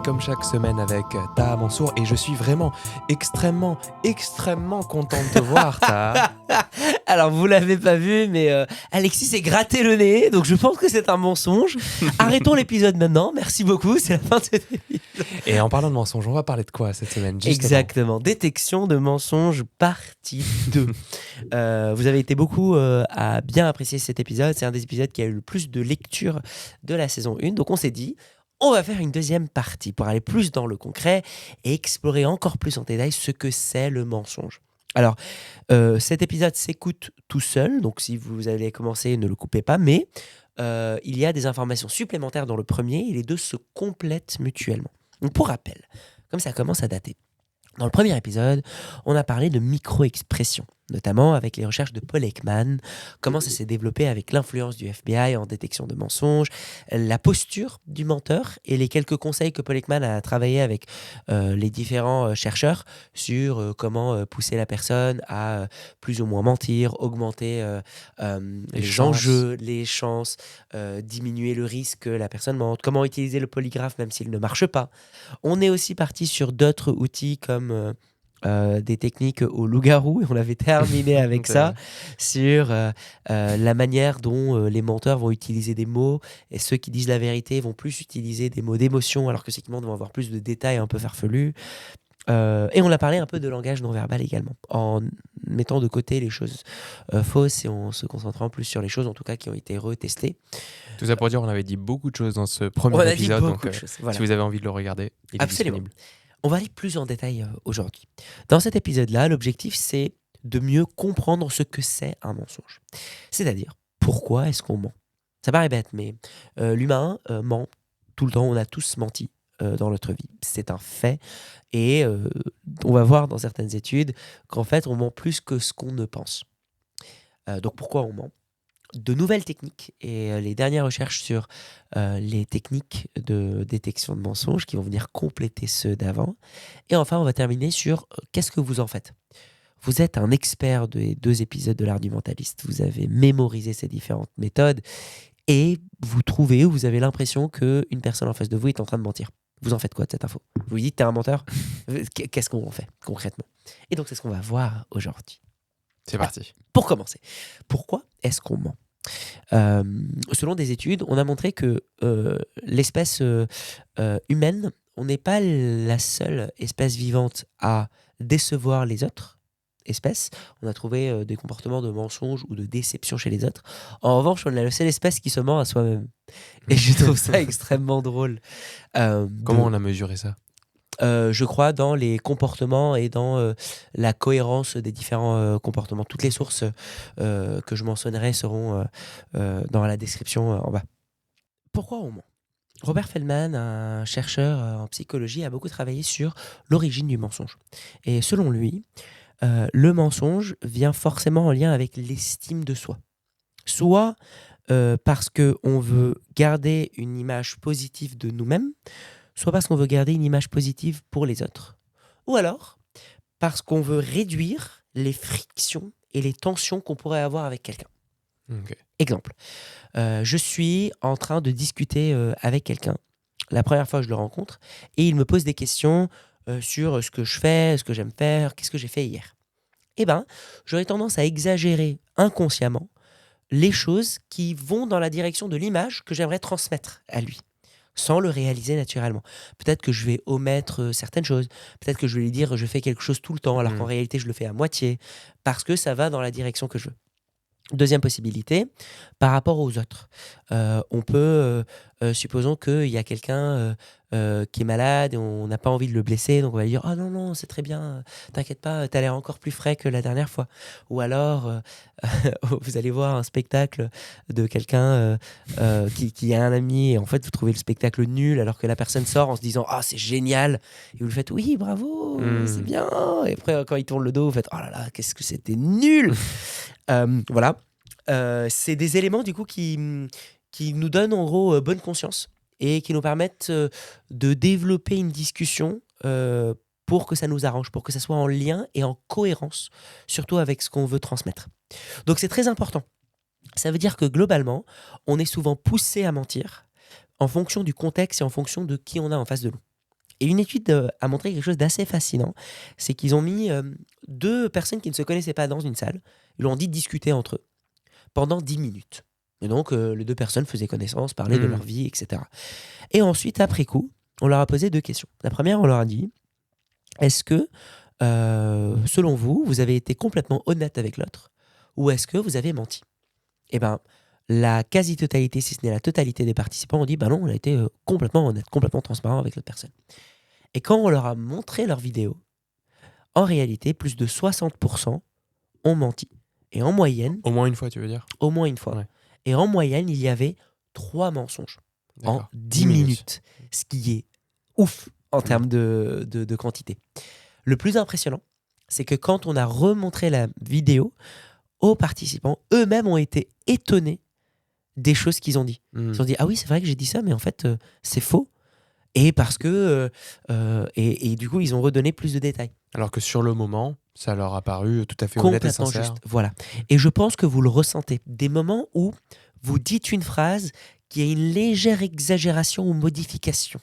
comme chaque semaine avec Taha Mansour et je suis vraiment extrêmement content de te voir, Taha. Alors, vous l'avez pas vu, mais Alexis s'est gratté le nez, donc je pense que c'est un mensonge. Arrêtons l'épisode maintenant, merci beaucoup, c'est la fin de cet épisode. Et en parlant de mensonges, on va parler de quoi cette semaine justement? Exactement, détection de mensonges partie 2. Vous avez été beaucoup à bien apprécier cet épisode, c'est un des épisodes qui a eu le plus de lecture de la saison 1, donc on s'est dit, on va faire une deuxième partie pour aller plus dans le concret et explorer encore plus en détail ce que c'est le mensonge. Alors, cet épisode s'écoute tout seul, donc si vous allez commencer, ne le coupez pas, mais il y a des informations supplémentaires dans le premier et les deux se complètent mutuellement. Donc pour rappel, comme ça commence à dater, dans le premier épisode, on a parlé de micro-expression, notamment avec les recherches de Paul Ekman, comment ça s'est développé avec l'influence du FBI en détection de mensonges, la posture du menteur et les quelques conseils que Paul Ekman a travaillé avec les différents chercheurs sur comment pousser la personne à plus ou moins mentir, augmenter les enjeux, les chances, diminuer le risque que la personne mente, comment utiliser le polygraphe même s'il ne marche pas. On est aussi parti sur d'autres outils comme des techniques au loup-garou et on avait terminé avec ça sur la manière dont les menteurs vont utiliser des mots et ceux qui disent la vérité vont plus utiliser des mots d'émotion alors que ceux qui mentent vont avoir plus de détails un peu farfelus. Et on a parlé un peu de langage non-verbal également, en mettant de côté les choses fausses et en se concentrant plus sur les choses en tout cas qui ont été retestées. Tout ça pour dire, on avait dit beaucoup de choses dans ce premier épisode, donc voilà. Si vous avez envie de le regarder, il est disponible. On va aller plus en détail aujourd'hui. Dans cet épisode-là, l'objectif, c'est de mieux comprendre ce que c'est un mensonge. C'est-à-dire, pourquoi est-ce qu'on ment ? Ça paraît bête, mais l'humain ment tout le temps. On a tous menti dans notre vie. C'est un fait. Et on va voir dans certaines études qu'en fait, on ment plus que ce qu'on ne pense. Donc, pourquoi on ment ? De nouvelles techniques et les dernières recherches sur les techniques de détection de mensonges qui vont venir compléter ceux d'avant. Et enfin, on va terminer sur qu'est-ce que vous en faites. Vous êtes un expert des 2 épisodes de l'Argumentaliste. Vous avez mémorisé ces différentes méthodes et vous trouvez ou vous avez l'impression qu'une personne en face de vous est en train de mentir. Vous en faites quoi de cette info ? Vous lui dites t'es un menteur ? Qu'est-ce qu'on en fait concrètement ? Et donc, c'est ce qu'on va voir aujourd'hui. C'est parti. Pour commencer, pourquoi est-ce qu'on ment ? Selon des études, on a montré que l'espèce humaine, on n'est pas la seule espèce vivante à décevoir les autres espèces. On a trouvé des comportements de mensonge ou de déception chez les autres. En revanche, on est la seule espèce qui se ment à soi-même. Et je trouve ça extrêmement drôle. Comment on a mesuré ça ? Je crois dans les comportements et dans la cohérence des différents comportements. Toutes les sources que je mentionnerai seront dans la description en bas. Pourquoi on ment ? Robert Feldman, un chercheur en psychologie, a beaucoup travaillé sur l'origine du mensonge. Et selon lui, le mensonge vient forcément en lien avec l'estime de soi. Soit parce qu'on veut garder une image positive de nous-mêmes, soit parce qu'on veut garder une image positive pour les autres, ou alors parce qu'on veut réduire les frictions et les tensions qu'on pourrait avoir avec quelqu'un. Okay. Exemple, je suis en train de discuter avec quelqu'un, la première fois que je le rencontre, et il me pose des questions sur ce que je fais, ce que j'aime faire, qu'est-ce que j'ai fait hier. Eh bien, j'aurais tendance à exagérer inconsciemment les choses qui vont dans la direction de l'image que j'aimerais transmettre à lui, sans le réaliser naturellement. Peut-être que je vais omettre certaines choses. Peut-être que je vais lui dire je fais quelque chose tout le temps, alors qu'en réalité, je le fais à moitié, parce que ça va dans la direction que je veux. Deuxième possibilité, par rapport aux autres. On peut, supposons qu'il y a quelqu'un qui est malade et on n'a pas envie de le blesser, donc on va lui dire « Ah non, non, c'est très bien, t'inquiète pas, t'as l'air encore plus frais que la dernière fois. » Ou alors, vous allez voir un spectacle de quelqu'un qui a un ami et en fait, vous trouvez le spectacle nul alors que la personne sort en se disant « Ah, c'est génial !» Et vous le faites « Oui, bravo, c'est bien !» Et après, quand il tourne le dos, vous faites « Oh là là, qu'est-ce que c'était nul !» Voilà. C'est des éléments du coup qui nous donnent en gros bonne conscience et qui nous permettent de développer une discussion pour que ça nous arrange, pour que ça soit en lien et en cohérence, surtout avec ce qu'on veut transmettre. Donc c'est très important. Ça veut dire que globalement, on est souvent poussé à mentir en fonction du contexte et en fonction de qui on a en face de nous. Et une étude a montré quelque chose d'assez fascinant, c'est qu'ils ont mis 2 personnes qui ne se connaissaient pas dans une salle, ils leur ont dit de discuter entre eux pendant 10 minutes. Et donc, les 2 personnes faisaient connaissance, parlaient de leur vie, etc. Et ensuite, après coup, on leur a posé 2 questions. La première, on leur a dit, est-ce que, selon vous, vous avez été complètement honnête avec l'autre ou est-ce que vous avez menti? Eh bien, la quasi-totalité, si ce n'est la totalité des participants, ont dit, bah non, on a été complètement honnête, complètement transparent avec l'autre personne. Et quand on leur a montré leur vidéo, en réalité, plus de 60% ont menti. Et en moyenne... Au moins une fois, tu veux dire? Au moins une fois. Ouais. Et en moyenne, il y avait 3 mensonges en D'accord. 10 minutes. Ce qui est ouf en termes de quantité. Le plus impressionnant, c'est que quand on a remontré la vidéo aux participants, eux-mêmes ont été étonnés des choses qu'ils ont dit. Ils ont dit, ah oui, c'est vrai que j'ai dit ça, mais en fait, c'est faux. Et parce que... et du coup, ils ont redonné plus de détails. Alors que sur le moment, ça leur a paru tout à fait honnête et sincère. Juste, voilà. Et je pense que vous le ressentez. Des moments où vous dites une phrase qui a une légère exagération ou modification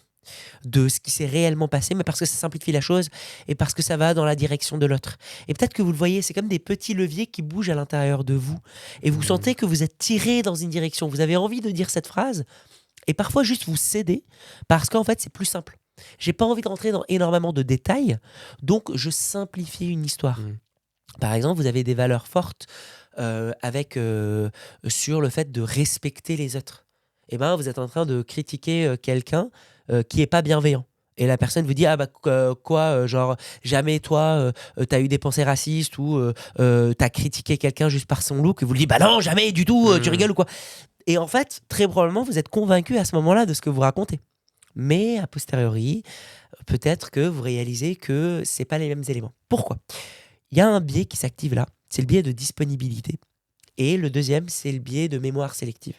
de ce qui s'est réellement passé, mais parce que ça simplifie la chose et parce que ça va dans la direction de l'autre. Et peut-être que vous le voyez, c'est comme des petits leviers qui bougent à l'intérieur de vous. Et vous sentez que vous êtes tiré dans une direction. Vous avez envie de dire cette phrase et parfois juste vous cédez parce qu'en fait, c'est plus simple. J'ai pas envie de rentrer dans énormément de détails, donc je simplifie une histoire. Par exemple, vous avez des valeurs fortes sur le fait de respecter les autres. Eh ben, vous êtes en train de critiquer quelqu'un qui est pas bienveillant. Et la personne vous dit, ah bah quoi, genre jamais toi t'as eu des pensées racistes ou t'as critiqué quelqu'un juste par son look et vous lui dites, bah non, jamais du tout, tu rigoles ou quoi. Et en fait, très probablement, vous êtes convaincu à ce moment-là de ce que vous racontez. Mais a posteriori, peut-être que vous réalisez que c'est pas les mêmes éléments. Pourquoi? Il y a un biais qui s'active là, c'est le biais de disponibilité. Et le deuxième, c'est le biais de mémoire sélective.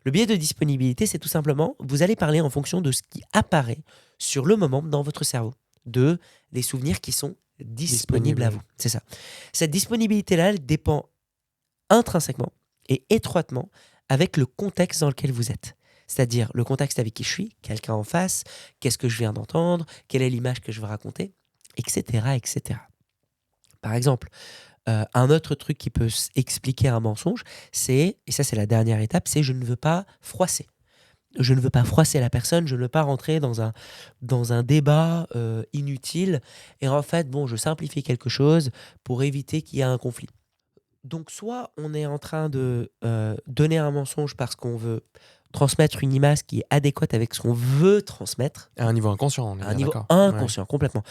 Le biais de disponibilité, c'est tout simplement, vous allez parler en fonction de ce qui apparaît sur le moment dans votre cerveau, des souvenirs qui sont disponibles à vous. C'est ça. Cette disponibilité-là, elle dépend intrinsèquement et étroitement avec le contexte dans lequel vous êtes. C'est-à-dire le contexte avec qui je suis, quelqu'un en face, qu'est-ce que je viens d'entendre, quelle est l'image que je veux raconter, etc., etc. Par exemple, un autre truc qui peut expliquer un mensonge, c'est, et ça c'est la dernière étape, c'est je ne veux pas froisser. Je ne veux pas froisser la personne, je ne veux pas rentrer dans un débat inutile. Et en fait, bon, je simplifie quelque chose pour éviter qu'il y ait un conflit. Donc soit on est en train de donner un mensonge parce qu'on veut transmettre une image qui est adéquate avec ce qu'on veut transmettre. À un niveau inconscient, on est À un bien niveau d'accord. inconscient, complètement.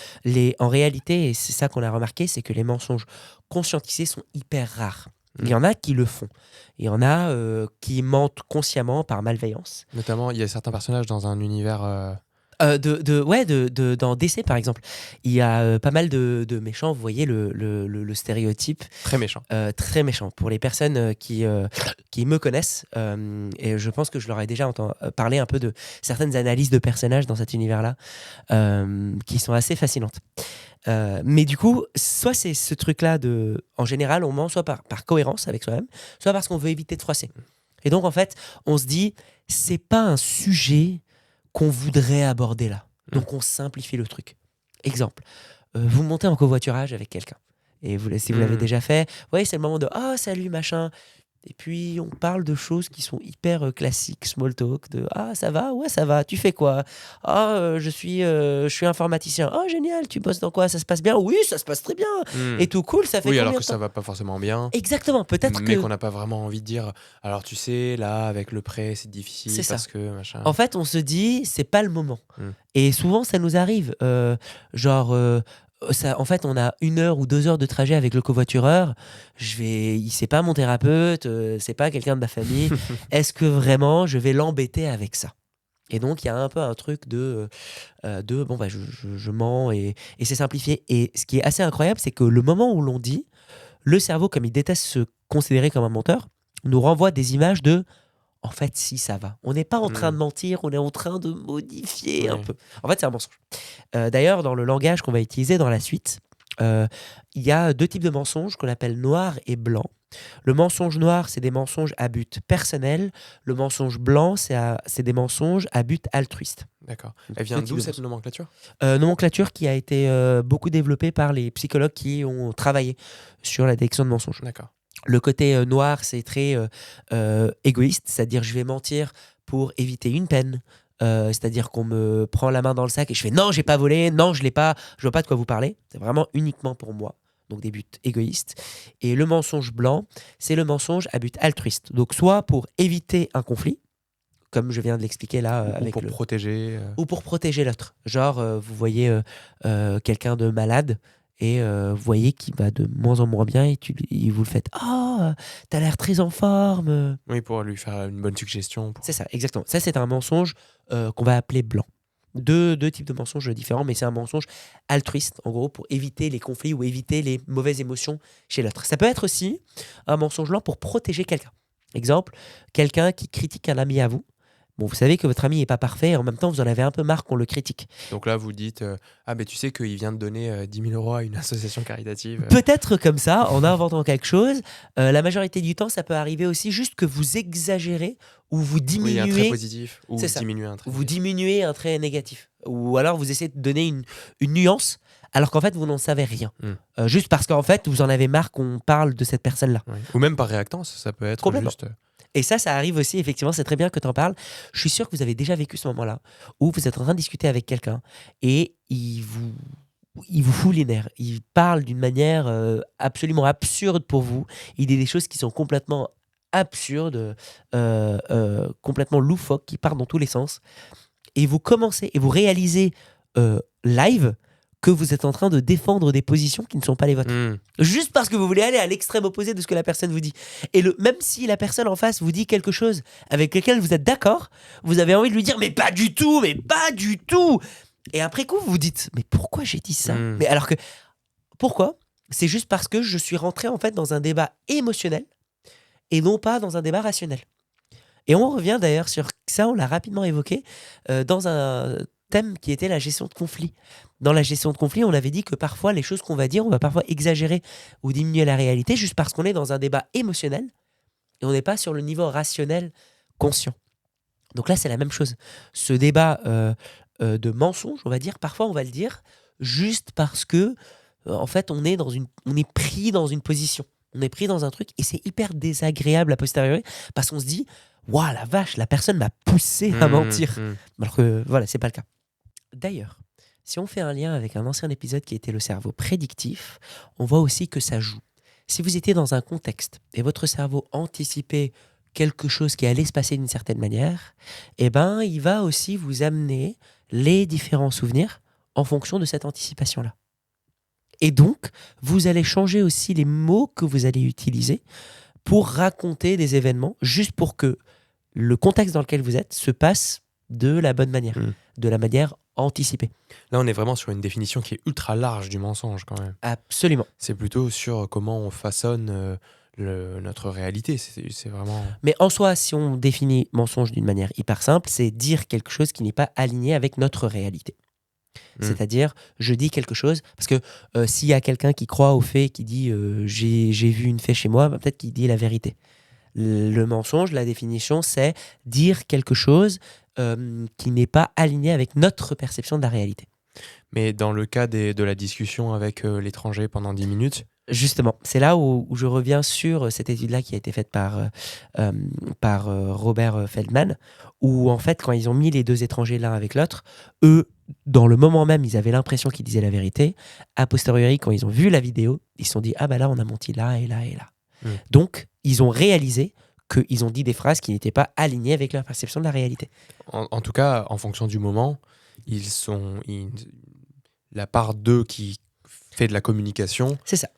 En réalité, et c'est ça qu'on a remarqué, c'est que les mensonges conscientisés sont hyper rares. Il y en a qui le font. Il y en a qui mentent consciemment par malveillance. Notamment, il y a certains personnages dans un univers... Dans DC, par exemple, il y a pas mal de méchants. Vous voyez le stéréotype. Très méchant. Très méchant. Pour les personnes qui me connaissent, et je pense que je leur ai déjà parlé un peu de certaines analyses de personnages dans cet univers-là, qui sont assez fascinantes. Mais du coup, soit c'est ce truc-là en général, on ment soit par cohérence avec soi-même, soit parce qu'on veut éviter de froisser. Et donc, en fait, on se dit, c'est pas un sujet qu'on voudrait aborder là. Donc on simplifie le truc. Exemple, vous montez en covoiturage avec quelqu'un. Et si vous l'avez déjà fait, ouais, c'est le moment de « Ah, salut, machin ». Et puis on parle de choses qui sont hyper classiques, small talk, de « Ah, ça va? Ouais, ça va. Tu fais quoi? Ah, je suis informaticien. Ah, génial, tu bosses dans quoi? Ça se passe bien? Oui, ça se passe très bien. Et tout cool, ça fait oui, combien alors de que temps? ça va pas forcément bien. Exactement, peut-être mais que... qu'on n'a pas vraiment envie de dire, alors tu sais, là, avec le prêt, c'est difficile C'est parce ça. que machin. En fait, on se dit, c'est pas le moment. Et souvent, ça nous arrive. En fait, on a 1 heure ou 2 heures de trajet avec le covoitureur. C'est pas mon thérapeute, c'est pas quelqu'un de ma famille. Est-ce que vraiment je vais l'embêter avec ça? Et donc, il y a un peu un truc de bon, bah, je mens et c'est simplifié. Et ce qui est assez incroyable, c'est que le moment où l'on dit, le cerveau, comme il déteste se considérer comme un menteur, nous renvoie des images de en fait, si, ça va. On n'est pas en train de mentir, on est en train de modifier un peu. En fait, c'est un mensonge. D'ailleurs, dans le langage qu'on va utiliser dans la suite, il y a 2 types de mensonges qu'on appelle noir et blanc. Le mensonge noir, c'est des mensonges à but personnel. Le mensonge blanc, c'est des mensonges à but altruiste. D'accord. Elle vient d'où cette nomenclature ? Nomenclature qui a été beaucoup développée par les psychologues qui ont travaillé sur la détection de mensonges. D'accord. Le côté noir, c'est très égoïste, c'est-à-dire je vais mentir pour éviter une peine. C'est-à-dire qu'on me prend la main dans le sac et je fais non, j'ai pas volé, non, je l'ai pas, je vois pas de quoi vous parlez. C'est vraiment uniquement pour moi. Donc des buts égoïstes. Et le mensonge blanc, c'est le mensonge à but altruiste. Donc soit pour éviter un conflit, comme je viens de l'expliquer là Ou avec pour protéger. ou pour protéger l'autre. Genre, vous voyez quelqu'un de malade et vous voyez qu'il va de moins en moins bien et vous le faites « Ah, t'as l'air très en forme !» Oui, pour lui faire une bonne suggestion. C'est ça, exactement. Ça, c'est un mensonge qu'on va appeler blanc. Deux types de mensonges différents, mais c'est un mensonge altruiste, en gros, pour éviter les conflits ou éviter les mauvaises émotions chez l'autre. Ça peut être aussi un mensonge blanc pour protéger quelqu'un. Exemple, quelqu'un qui critique un ami à vous. Bon, vous savez que votre ami n'est pas parfait et en même temps, vous en avez un peu marre qu'on le critique. Donc là, vous dites ah, mais tu sais qu'il vient de donner 10 000 euros à une association caritative. Peut-être comme ça, en inventant quelque chose. La majorité du temps, ça peut arriver aussi juste que vous exagérez ou vous diminuez. Oui, un trait positif ou C'est ça. diminuer un trait Vous négatif. diminuez un trait négatif. Ou alors vous essayez de donner une nuance alors qu'en fait, vous n'en savez rien. Juste parce qu'en fait, vous en avez marre qu'on parle de cette personne-là. Oui. Ou même par réactance, ça peut être Complètement. juste. Et ça arrive aussi, effectivement, c'est très bien que tu en parles. Je suis sûr que vous avez déjà vécu ce moment-là où vous êtes en train de discuter avec quelqu'un et il vous fout les nerfs. Il parle d'une manière absolument absurde pour vous. Il dit des choses qui sont complètement absurdes, complètement loufoques, qui partent dans tous les sens. Et vous commencez et vous réalisez live que vous êtes en train de défendre des positions qui ne sont pas les vôtres. Juste parce que vous voulez aller à l'extrême opposé de ce que la personne vous dit. Et même si la personne en face vous dit quelque chose avec lequel vous êtes d'accord, vous avez envie de lui dire « mais pas du tout, mais pas du tout !» Et après coup, vous vous dites « mais pourquoi j'ai dit ça ?» Mais alors que, pourquoi ? C'est juste parce que je suis rentré en fait dans un débat émotionnel et non pas dans un débat rationnel. Et on revient d'ailleurs sur ça, on l'a rapidement évoqué, dans un thème qui était la gestion de conflit. Dans la gestion de conflit, on avait dit que parfois, les choses qu'on va dire, on va parfois exagérer ou diminuer la réalité juste parce qu'on est dans un débat émotionnel et on n'est pas sur le niveau rationnel conscient. Donc là, c'est la même chose. Ce débat de mensonge, on va dire, parfois on va le dire juste parce que, en fait, on est pris dans une position. On est pris dans un truc et c'est hyper désagréable a posteriori parce qu'on se dit « Waouh, la vache, la personne m'a poussé à mentir. » Alors que, voilà, c'est pas le cas. D'ailleurs, si on fait un lien avec un ancien épisode qui était le cerveau prédictif, on voit aussi que ça joue. Si vous étiez dans un contexte et votre cerveau anticipait quelque chose qui allait se passer d'une certaine manière, eh ben, il va aussi vous amener les différents souvenirs en fonction de cette anticipation-là. Et donc, vous allez changer aussi les mots que vous allez utiliser pour raconter des événements, juste pour que le contexte dans lequel vous êtes se passe de la bonne manière, de la manière anticipée. Là, on est vraiment sur une définition qui est ultra large du mensonge quand même. Absolument. C'est plutôt sur comment on façonne notre réalité. C'est vraiment... Mais en soi, si on définit mensonge d'une manière hyper simple, c'est dire quelque chose qui n'est pas aligné avec notre réalité. C'est-à-dire, je dis quelque chose, parce que s'il y a quelqu'un qui croit au fait, qui dit j'ai vu une fée chez moi, peut-être qu'il dit la vérité. Le mensonge, la définition, c'est dire quelque chose qui n'est pas aligné avec notre perception de la réalité. Mais dans le cas de la discussion avec l'étranger pendant 10 minutes... Justement, c'est là où je reviens sur cette étude-là qui a été faite par Robert Feldman, où en fait, quand ils ont mis les deux étrangers l'un avec l'autre, eux, dans le moment même, ils avaient l'impression qu'ils disaient la vérité. A posteriori, quand ils ont vu la vidéo, ils se sont dit « Ah bah là, on a menti là et là et là. » Donc, ils ont réalisé qu'ils ont dit des phrases qui n'étaient pas alignées avec leur perception de la réalité. En tout cas, en fonction du moment, la part d'eux qui fait de la communication... C'est ça.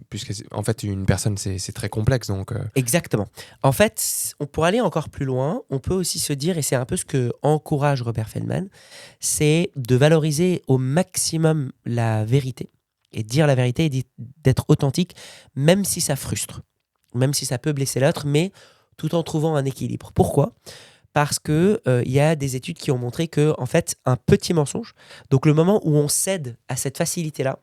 Puisque en fait une personne c'est très complexe donc Exactement. En fait, pour aller encore plus loin, on peut aussi se dire, et c'est un peu ce que encourage Robert Feldman, c'est de valoriser au maximum la vérité et de dire la vérité et d'être authentique, même si ça frustre, même si ça peut blesser l'autre, mais tout en trouvant un équilibre. Pourquoi ? Parce que y a des études qui ont montré que en fait un petit mensonge, donc le moment où on cède à cette facilité-là,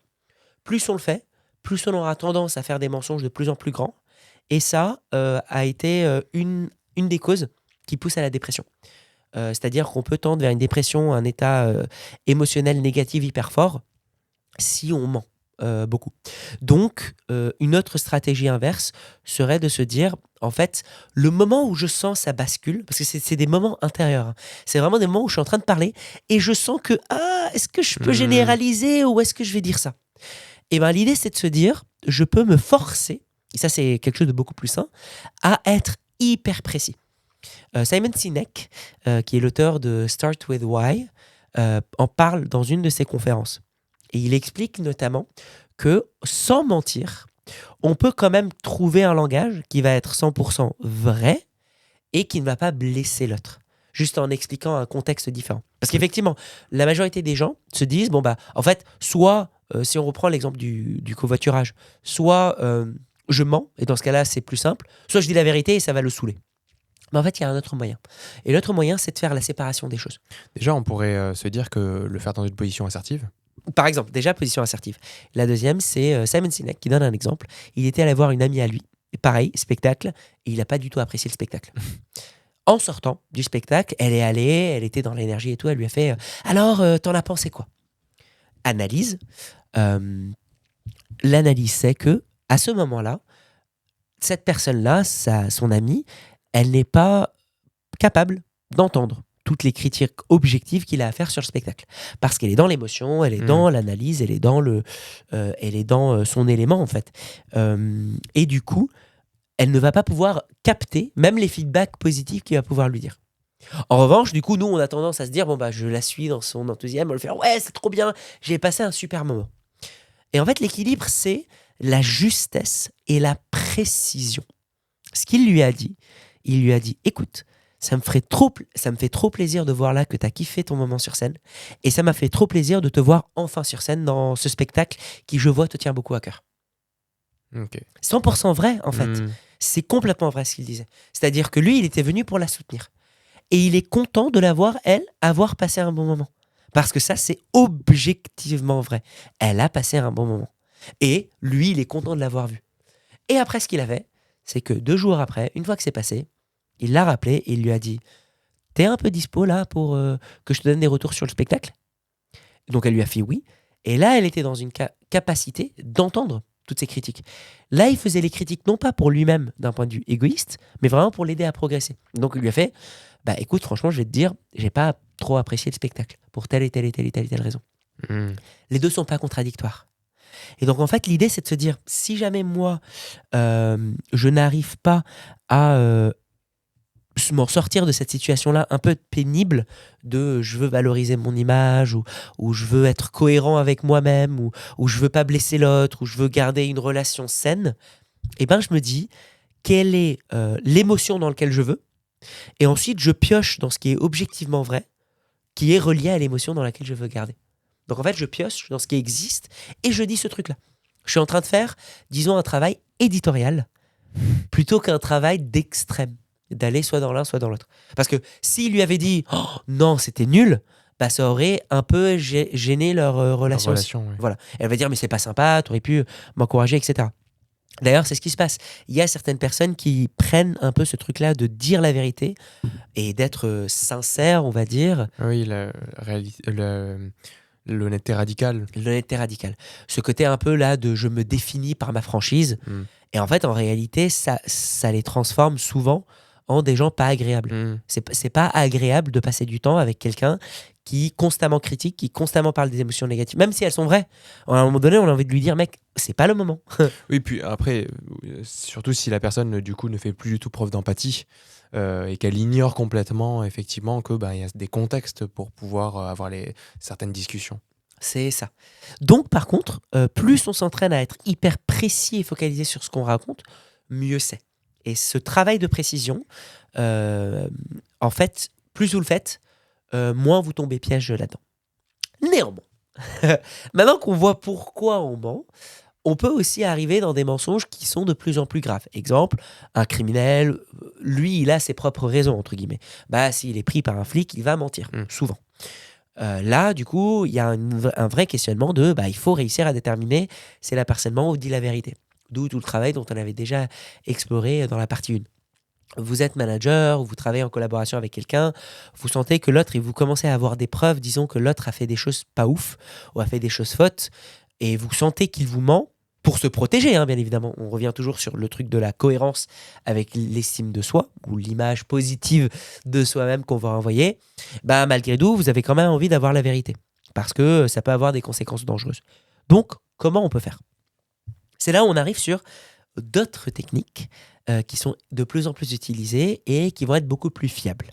plus on le fait, plus on aura tendance à faire des mensonges de plus en plus grands Et ça a été une des causes qui pousse à la dépression. C'est-à-dire qu'on peut tendre vers une dépression, un état émotionnel négatif hyper fort, si on ment beaucoup. Donc, une autre stratégie inverse serait de se dire, en fait, le moment où je sens ça bascule, parce que c'est des moments intérieurs, hein. C'est vraiment des moments où je suis en train de parler et je sens que, est-ce que je peux généraliser ou est-ce que je vais dire ça? Et bien, l'idée, c'est de se dire, je peux me forcer, et ça, c'est quelque chose de beaucoup plus sain, à être hyper précis. Simon Sinek, qui est l'auteur de Start With Why, en parle dans une de ses conférences. Et il explique notamment que, sans mentir, on peut quand même trouver un langage qui va être 100% vrai et qui ne va pas blesser l'autre, juste en expliquant un contexte différent. Parce qu'effectivement, la majorité des gens se disent, en fait, soit, si on reprend l'exemple du covoiturage, soit je mens, et dans ce cas-là, c'est plus simple, soit je dis la vérité et ça va le saouler. Mais en fait, il y a un autre moyen. Et l'autre moyen, c'est de faire la séparation des choses. Déjà, on pourrait se dire que le faire dans une position assertive. Par exemple, déjà, position assertive. La deuxième, c'est Simon Sinek qui donne un exemple. Il était allé voir une amie à lui. Et pareil, spectacle. Et il n'a pas du tout apprécié le spectacle. En sortant du spectacle, elle est allée, elle était dans l'énergie et tout. Elle lui a fait alors, t'en as pensé quoi? Analyse. L'analyse, c'est que à ce moment-là, cette personne-là, son amie, elle n'est pas capable d'entendre toutes les critiques objectives qu'il a à faire sur le spectacle. Parce qu'elle est dans l'émotion, elle est dans l'analyse, elle est dans son élément, en fait. Et du coup, elle ne va pas pouvoir capter même les feedbacks positifs qu'il va pouvoir lui dire. En revanche, du coup, nous, on a tendance à se dire, je la suis dans son enthousiasme, on va le faire, ouais, c'est trop bien, j'ai passé un super moment. Et en fait, l'équilibre, c'est la justesse et la précision. Ce qu'il lui a dit, il lui a dit, écoute, ça me fait trop plaisir de voir là que tu as kiffé ton moment sur scène. Et ça m'a fait trop plaisir de te voir enfin sur scène dans ce spectacle qui, je vois, te tient beaucoup à cœur. Okay. 100% vrai, en fait. C'est complètement vrai ce qu'il disait. C'est-à-dire que lui, il était venu pour la soutenir. Et il est content de la voir, elle, avoir passé un bon moment. Parce que ça, c'est objectivement vrai. Elle a passé un bon moment. Et lui, il est content de l'avoir vue. Et après, ce qu'il avait, c'est que 2 jours après, une fois que c'est passé, il l'a rappelé et il lui a dit « T'es un peu dispo là pour que je te donne des retours sur le spectacle ?» Donc elle lui a fait oui. Et là, elle était dans une capacité d'entendre toutes ces critiques. Là, il faisait les critiques non pas pour lui-même d'un point de vue égoïste, mais vraiment pour l'aider à progresser. Donc il lui a fait « Écoute, franchement, je vais te dire, j'ai pas trop apprécié le spectacle pour telle et telle et telle et telle et telle raison. » Les deux sont pas contradictoires. Et donc, en fait, l'idée, c'est de se dire, si jamais moi, je n'arrive pas à m'en sortir de cette situation-là un peu pénible de je veux valoriser mon image ou je veux être cohérent avec moi-même ou je veux pas blesser l'autre ou je veux garder une relation saine, je me dis, quelle est l'émotion dans laquelle je veux? Et ensuite, je pioche dans ce qui est objectivement vrai, qui est relié à l'émotion dans laquelle je veux garder. Donc en fait, je pioche dans ce qui existe et je dis ce truc-là. Je suis en train de faire, disons, un travail éditorial plutôt qu'un travail d'extrême, d'aller soit dans l'un, soit dans l'autre. Parce que s'il lui avait dit « Oh non, c'était nul », ça aurait un peu gêné leur relation. Oui. Voilà. Elle va dire « Mais c'est pas sympa, t'aurais pu m'encourager, etc. » D'ailleurs, c'est ce qui se passe. Il y a certaines personnes qui prennent un peu ce truc-là de dire la vérité et d'être sincère, on va dire. Oui, l'honnêteté radicale. L'honnêteté radicale. Ce côté un peu là de je me définis par ma franchise. Et en fait, en réalité, ça les transforme souvent en des gens pas agréables. C'est pas agréable de passer du temps avec quelqu'un qui constamment critique, qui constamment parle des émotions négatives, même si elles sont vraies. À un moment donné, on a envie de lui dire, mec, c'est pas le moment. Oui, puis après, surtout si la personne, du coup, ne fait plus du tout preuve d'empathie et qu'elle ignore complètement, effectivement, qu'il y a des contextes pour pouvoir avoir certaines discussions. C'est ça. Donc, par contre, plus on s'entraîne à être hyper précis et focalisé sur ce qu'on raconte, mieux c'est. Et ce travail de précision, en fait, plus vous le faites, moins vous tombez piège là-dedans. Néanmoins, maintenant qu'on voit pourquoi on ment, on peut aussi arriver dans des mensonges qui sont de plus en plus graves. Exemple, un criminel, lui, il a ses propres raisons, entre guillemets. S'il est pris par un flic, il va mentir, souvent. Là, du coup, il y a un vrai questionnement de il faut réussir à déterminer si la personne ment ou dit la vérité. d'où tout le travail dont on avait déjà exploré dans la partie 1. Vous êtes manager, vous travaillez en collaboration avec quelqu'un, vous sentez que l'autre, et vous commencez à avoir des preuves, disons que l'autre a fait des choses pas ouf, ou a fait des choses fautes, et vous sentez qu'il vous ment, pour se protéger, hein, bien évidemment. On revient toujours sur le truc de la cohérence avec l'estime de soi, ou l'image positive de soi-même qu'on va envoyer. Bah, malgré tout, vous avez quand même envie d'avoir la vérité, parce que ça peut avoir des conséquences dangereuses. Donc, comment on peut faire ? C'est là où on arrive sur d'autres techniques qui sont de plus en plus utilisées et qui vont être beaucoup plus fiables.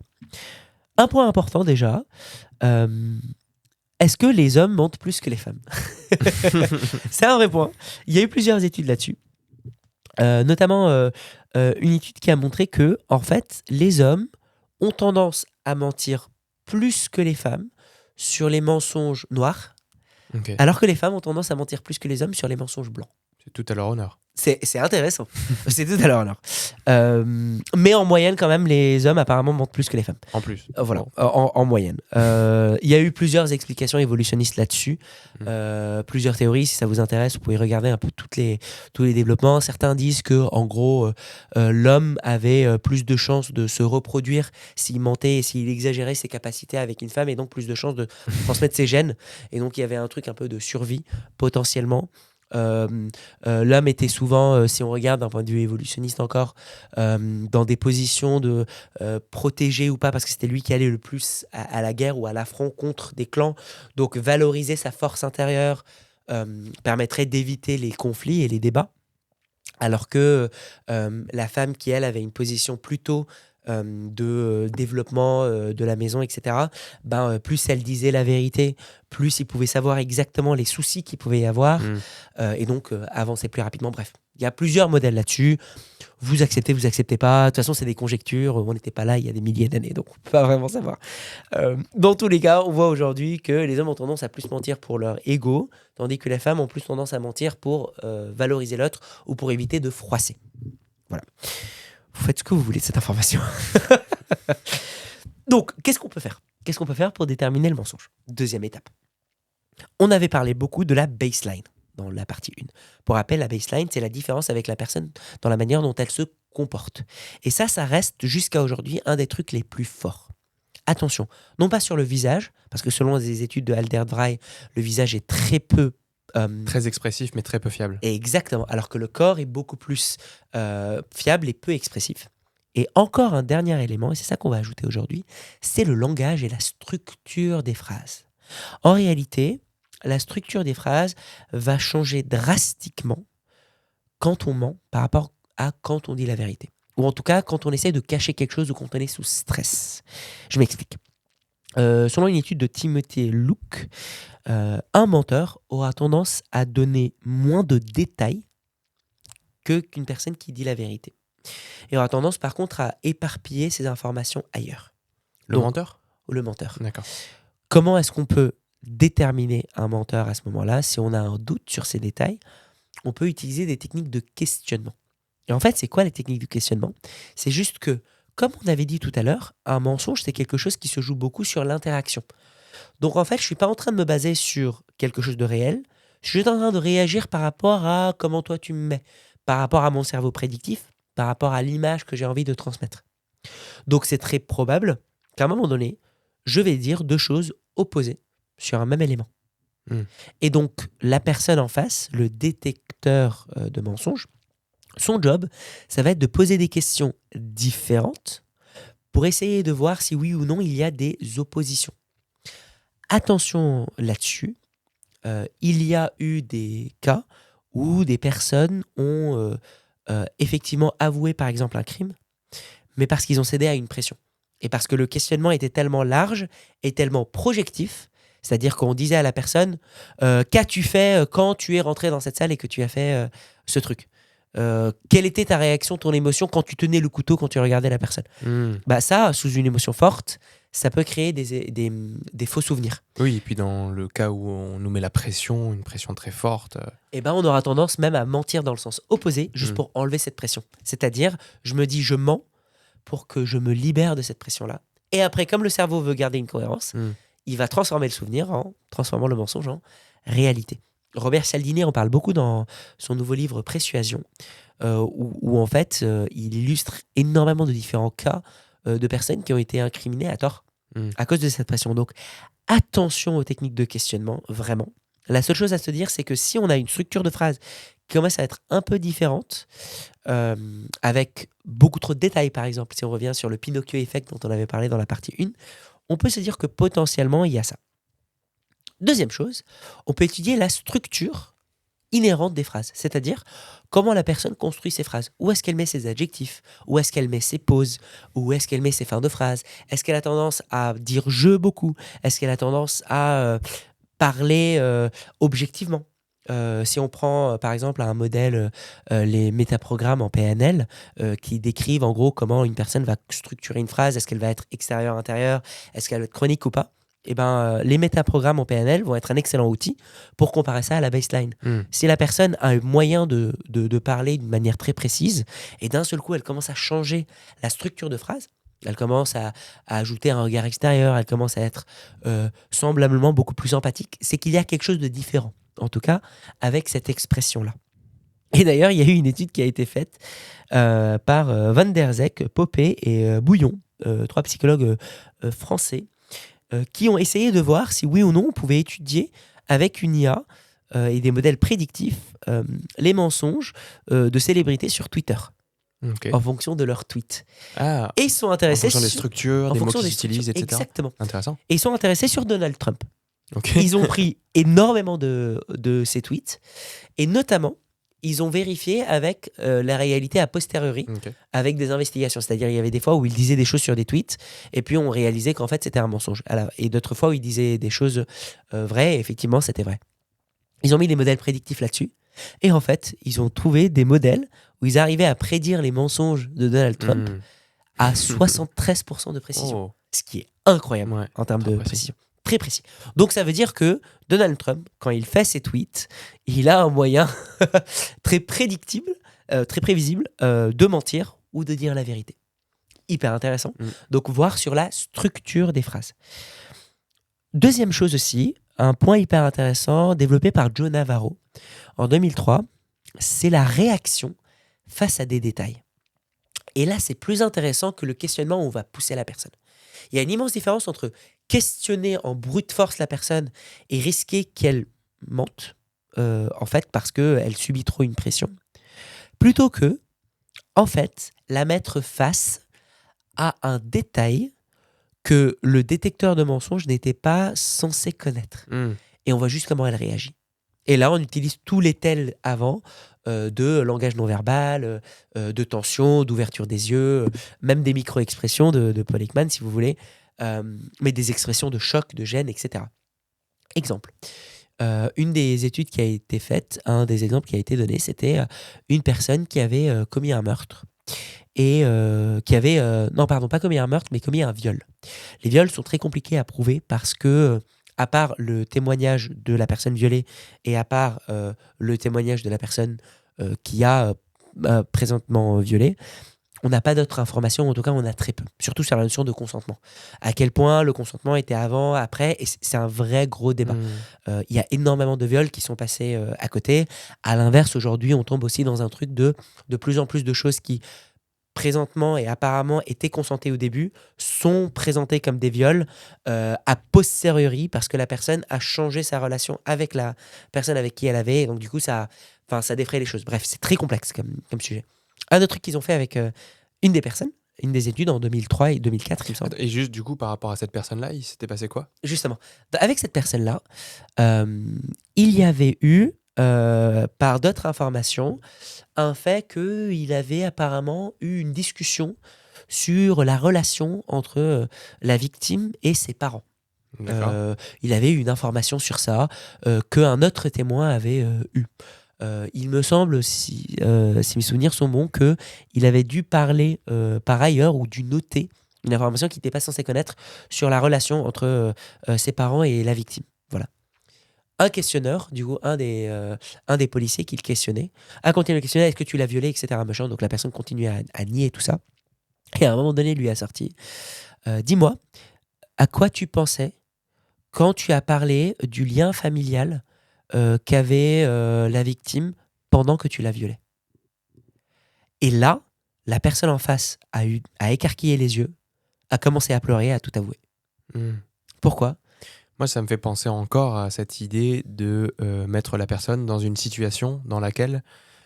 Un point important déjà, est-ce que les hommes mentent plus que les femmes ? C'est un vrai point. Il y a eu plusieurs études là-dessus, notamment une étude qui a montré que, en fait, les hommes ont tendance à mentir plus que les femmes sur les mensonges noirs, alors que les femmes ont tendance à mentir plus que les hommes sur les mensonges blancs. C'est tout à leur honneur. C'est intéressant. C'est tout à leur honneur. Mais en moyenne, quand même, les hommes apparemment mentent plus que les femmes. En plus. Voilà, en moyenne. Il y a eu plusieurs explications évolutionnistes là-dessus. Plusieurs théories, si ça vous intéresse, vous pouvez regarder un peu tous les développements. Certains disent que, en gros, l'homme avait plus de chances de se reproduire s'il mentait et s'il exagérait ses capacités avec une femme, et donc plus de chances de transmettre ses gènes. Et donc, il y avait un truc un peu de survie, potentiellement. L'homme était souvent, si on regarde d'un point de vue évolutionniste encore, dans des positions de protégé ou pas, parce que c'était lui qui allait le plus à la guerre ou à l'affront contre des clans. Donc valoriser sa force intérieure permettrait d'éviter les conflits et les débats, alors que la femme qui, elle, avait une position plutôt de développement de la maison, etc., plus elle disait la vérité, plus il pouvait savoir exactement les soucis qu'il pouvait y avoir, et donc avancer plus rapidement. Bref, il y a plusieurs modèles là-dessus. Vous acceptez pas. De toute façon, c'est des conjectures. On n'était pas là il y a des milliers d'années, donc on ne peut pas vraiment savoir. Dans tous les cas, on voit aujourd'hui que les hommes ont tendance à plus mentir pour leur ego, tandis que les femmes ont plus tendance à mentir pour valoriser l'autre ou pour éviter de froisser. Voilà. Vous faites ce que vous voulez de cette information. Donc, qu'est-ce qu'on peut faire ? Qu'est-ce qu'on peut faire pour déterminer le mensonge ? Deuxième étape. On avait parlé beaucoup de la baseline dans la partie 1. Pour rappel, la baseline, c'est la différence avec la personne dans la manière dont elle se comporte. Et ça reste jusqu'à aujourd'hui un des trucs les plus forts. Attention, non pas sur le visage, parce que selon les études de Alder-Drey, le visage est très peu très expressif, mais très peu fiable. Exactement, alors que le corps est beaucoup plus fiable et peu expressif. Et encore un dernier élément, et c'est ça qu'on va ajouter aujourd'hui, c'est le langage et la structure des phrases. En réalité, la structure des phrases va changer drastiquement quand on ment par rapport à quand on dit la vérité. Ou en tout cas, quand on essaie de cacher quelque chose ou quand on est sous stress. Je m'explique. Selon une étude de Timothy Luke, un menteur aura tendance à donner moins de détails qu'une personne qui dit la vérité. Et aura tendance par contre à éparpiller ses informations ailleurs. Le menteur ? Le menteur. D'accord. Comment est-ce qu'on peut déterminer un menteur à ce moment-là ? Si on a un doute sur ces détails, on peut utiliser des techniques de questionnement. Et en fait, c'est quoi les techniques de questionnement ? C'est juste que, comme on avait dit tout à l'heure, un mensonge, c'est quelque chose qui se joue beaucoup sur l'interaction. Donc en fait, je ne suis pas en train de me baser sur quelque chose de réel, je suis juste en train de réagir par rapport à comment toi tu me mets, par rapport à mon cerveau prédictif, par rapport à l'image que j'ai envie de transmettre. Donc c'est très probable qu'à un moment donné, je vais dire deux choses opposées sur un même élément. Et donc la personne en face, le détecteur de mensonges, son job, ça va être de poser des questions différentes pour essayer de voir si oui ou non il y a des oppositions. Attention là-dessus, il y a eu des cas où des personnes ont effectivement avoué par exemple un crime, mais parce qu'ils ont cédé à une pression. Et parce que le questionnement était tellement large et tellement projectif, c'est-à-dire qu'on disait à la personne qu'as-tu fait quand tu es rentré dans cette salle et que tu as fait ce truc ? Quelle était ta réaction, ton émotion quand tu tenais le couteau, quand tu regardais la personne ? Ça, sous une émotion forte, ça peut créer des faux souvenirs. Oui, et puis dans le cas où on nous met la pression, une pression très forte... on aura tendance même à mentir dans le sens opposé, juste pour enlever cette pression. C'est-à-dire, je me dis je mens pour que je me libère de cette pression-là. Et après, comme le cerveau veut garder une cohérence, il va transformer le souvenir transformant le mensonge en réalité. Robert Cialdini en parle beaucoup dans son nouveau livre Persuasion, où en fait, il illustre énormément de différents cas de personnes qui ont été incriminées à tort à cause de cette pression. Donc, attention aux techniques de questionnement, vraiment. La seule chose à se dire, c'est que si on a une structure de phrase qui commence à être un peu différente, avec beaucoup trop de détails, par exemple, si on revient sur le Pinocchio Effect dont on avait parlé dans la partie 1, on peut se dire que potentiellement, il y a ça. Deuxième chose, on peut étudier la structure inhérente des phrases, c'est-à-dire comment la personne construit ses phrases. Où est-ce qu'elle met ses adjectifs? Où est-ce qu'elle met ses pauses? Où est-ce qu'elle met ses fins de phrase? Est-ce qu'elle a tendance à dire je beaucoup? Est-ce qu'elle a tendance à parler objectivement? Si on prend par exemple un modèle, les métaprogrammes en PNL, qui décrivent en gros comment une personne va structurer une phrase, est-ce qu'elle va être extérieure-intérieure, est-ce qu'elle va être chronique ou pas, et les métaprogrammes en PNL vont être un excellent outil pour comparer ça à la baseline. Si la personne a un moyen de parler d'une manière très précise, et d'un seul coup elle commence à changer la structure de phrase, elle commence à ajouter un regard extérieur, elle commence à être semblablement beaucoup plus empathique, c'est qu'il y a quelque chose de différent, en tout cas, avec cette expression-là. Et d'ailleurs, il y a eu une étude qui a été faite par Van der Zek, Popé et Bouillon, 3 psychologues français, qui ont essayé de voir si oui ou non on pouvait étudier avec une IA et des modèles prédictifs les mensonges de célébrités sur Twitter. Okay. En fonction de leurs tweets. Ah, et ils sont intéressés en fonction des structures, des mots qu'ils utilisent, etc. Exactement. Intéressant. Et ils sont intéressés sur Donald Trump. Okay. Ils ont pris énormément de ses tweets et notamment, ils ont vérifié avec la réalité a posteriori, avec des investigations. C'est-à-dire, il y avait des fois où il disait des choses sur des tweets et puis on réalisait qu'en fait, c'était un mensonge. Et d'autres fois où il disait des choses vraies et effectivement, c'était vrai. Ils ont mis des modèles prédictifs là-dessus. Et en fait, ils ont trouvé des modèles où ils arrivaient à prédire les mensonges de Donald Trump à 73% de précision. Ce qui est incroyable en termes de précision. Très précis. Donc ça veut dire que Donald Trump, quand il fait ses tweets, il a un moyen très prédictible, très prévisible de mentir ou de dire la vérité. Hyper intéressant. Donc voir sur la structure des phrases. Deuxième chose aussi, un point hyper intéressant développé par Joe Navarro en 2003, c'est la réaction face à des détails. Et là, c'est plus intéressant que le questionnement où on va pousser la personne. Il y a une immense différence entre questionner en brute force la personne et risquer qu'elle mente, en fait, parce qu'elle subit trop une pression, plutôt que, en fait, la mettre face à un détail que le détecteur de mensonges n'était pas censé connaître. Et on voit juste comment elle réagit. Et là, on utilise tous les tels avant de langage non-verbal, de tension, d'ouverture des yeux, même des micro-expressions de Paul Ekman, si vous voulez, mais des expressions de choc, de gêne, etc. Exemple. Une des études qui a été faite, un des exemples qui a été donné, c'était une personne qui avait commis un meurtre. Et qui avait, non pardon, pas commis un meurtre, mais commis un viol. Les viols sont très compliqués à prouver parce que, à part le témoignage de la personne violée et à part le témoignage de la personne qui a présentement violé, on n'a pas d'autres informations, en tout cas on a très peu, surtout sur la notion de consentement. À quel point le consentement était avant, après, et c'est un vrai gros débat. Il y a énormément de viols qui sont passés à côté. À l'inverse, aujourd'hui, on tombe aussi dans un truc de plus en plus de choses qui présentement et apparemment étaient consentées au début, sont présentées comme des viols a posteriori parce que la personne a changé sa relation avec la personne avec qui elle avait, et donc du coup ça défraie les choses. Bref, c'est très complexe comme sujet. Un autre truc qu'ils ont fait avec une des études en 2003 et 2004, il me semble. Et juste du coup, par rapport à cette personne-là, il s'était passé quoi? Justement, avec cette personne-là, il y avait eu, par d'autres informations, un fait qu'il avait apparemment eu une discussion sur la relation entre la victime et ses parents. Il avait eu une information sur ça qu'un autre témoin avait eu. Il me semble, si mes souvenirs sont bons, qu'il avait dû parler par ailleurs ou dû noter une information qu'il n'était pas censé connaître sur la relation entre ses parents et la victime. Voilà. Un questionneur, du coup, un des policiers qui le questionnait, a continué de le questionner, est-ce que tu l'as violé, etc. Machin. Donc la personne continue à nier tout ça. Et à un moment donné, lui a sorti, dis-moi, à quoi tu pensais quand tu as parlé du lien familial qu'avait la victime pendant que tu la violais. Et là, la personne en face a écarquillé les yeux, a commencé à pleurer, a tout avoué. Pourquoi ? Moi, ça me fait penser encore à cette idée de mettre la personne dans une situation dans laquelle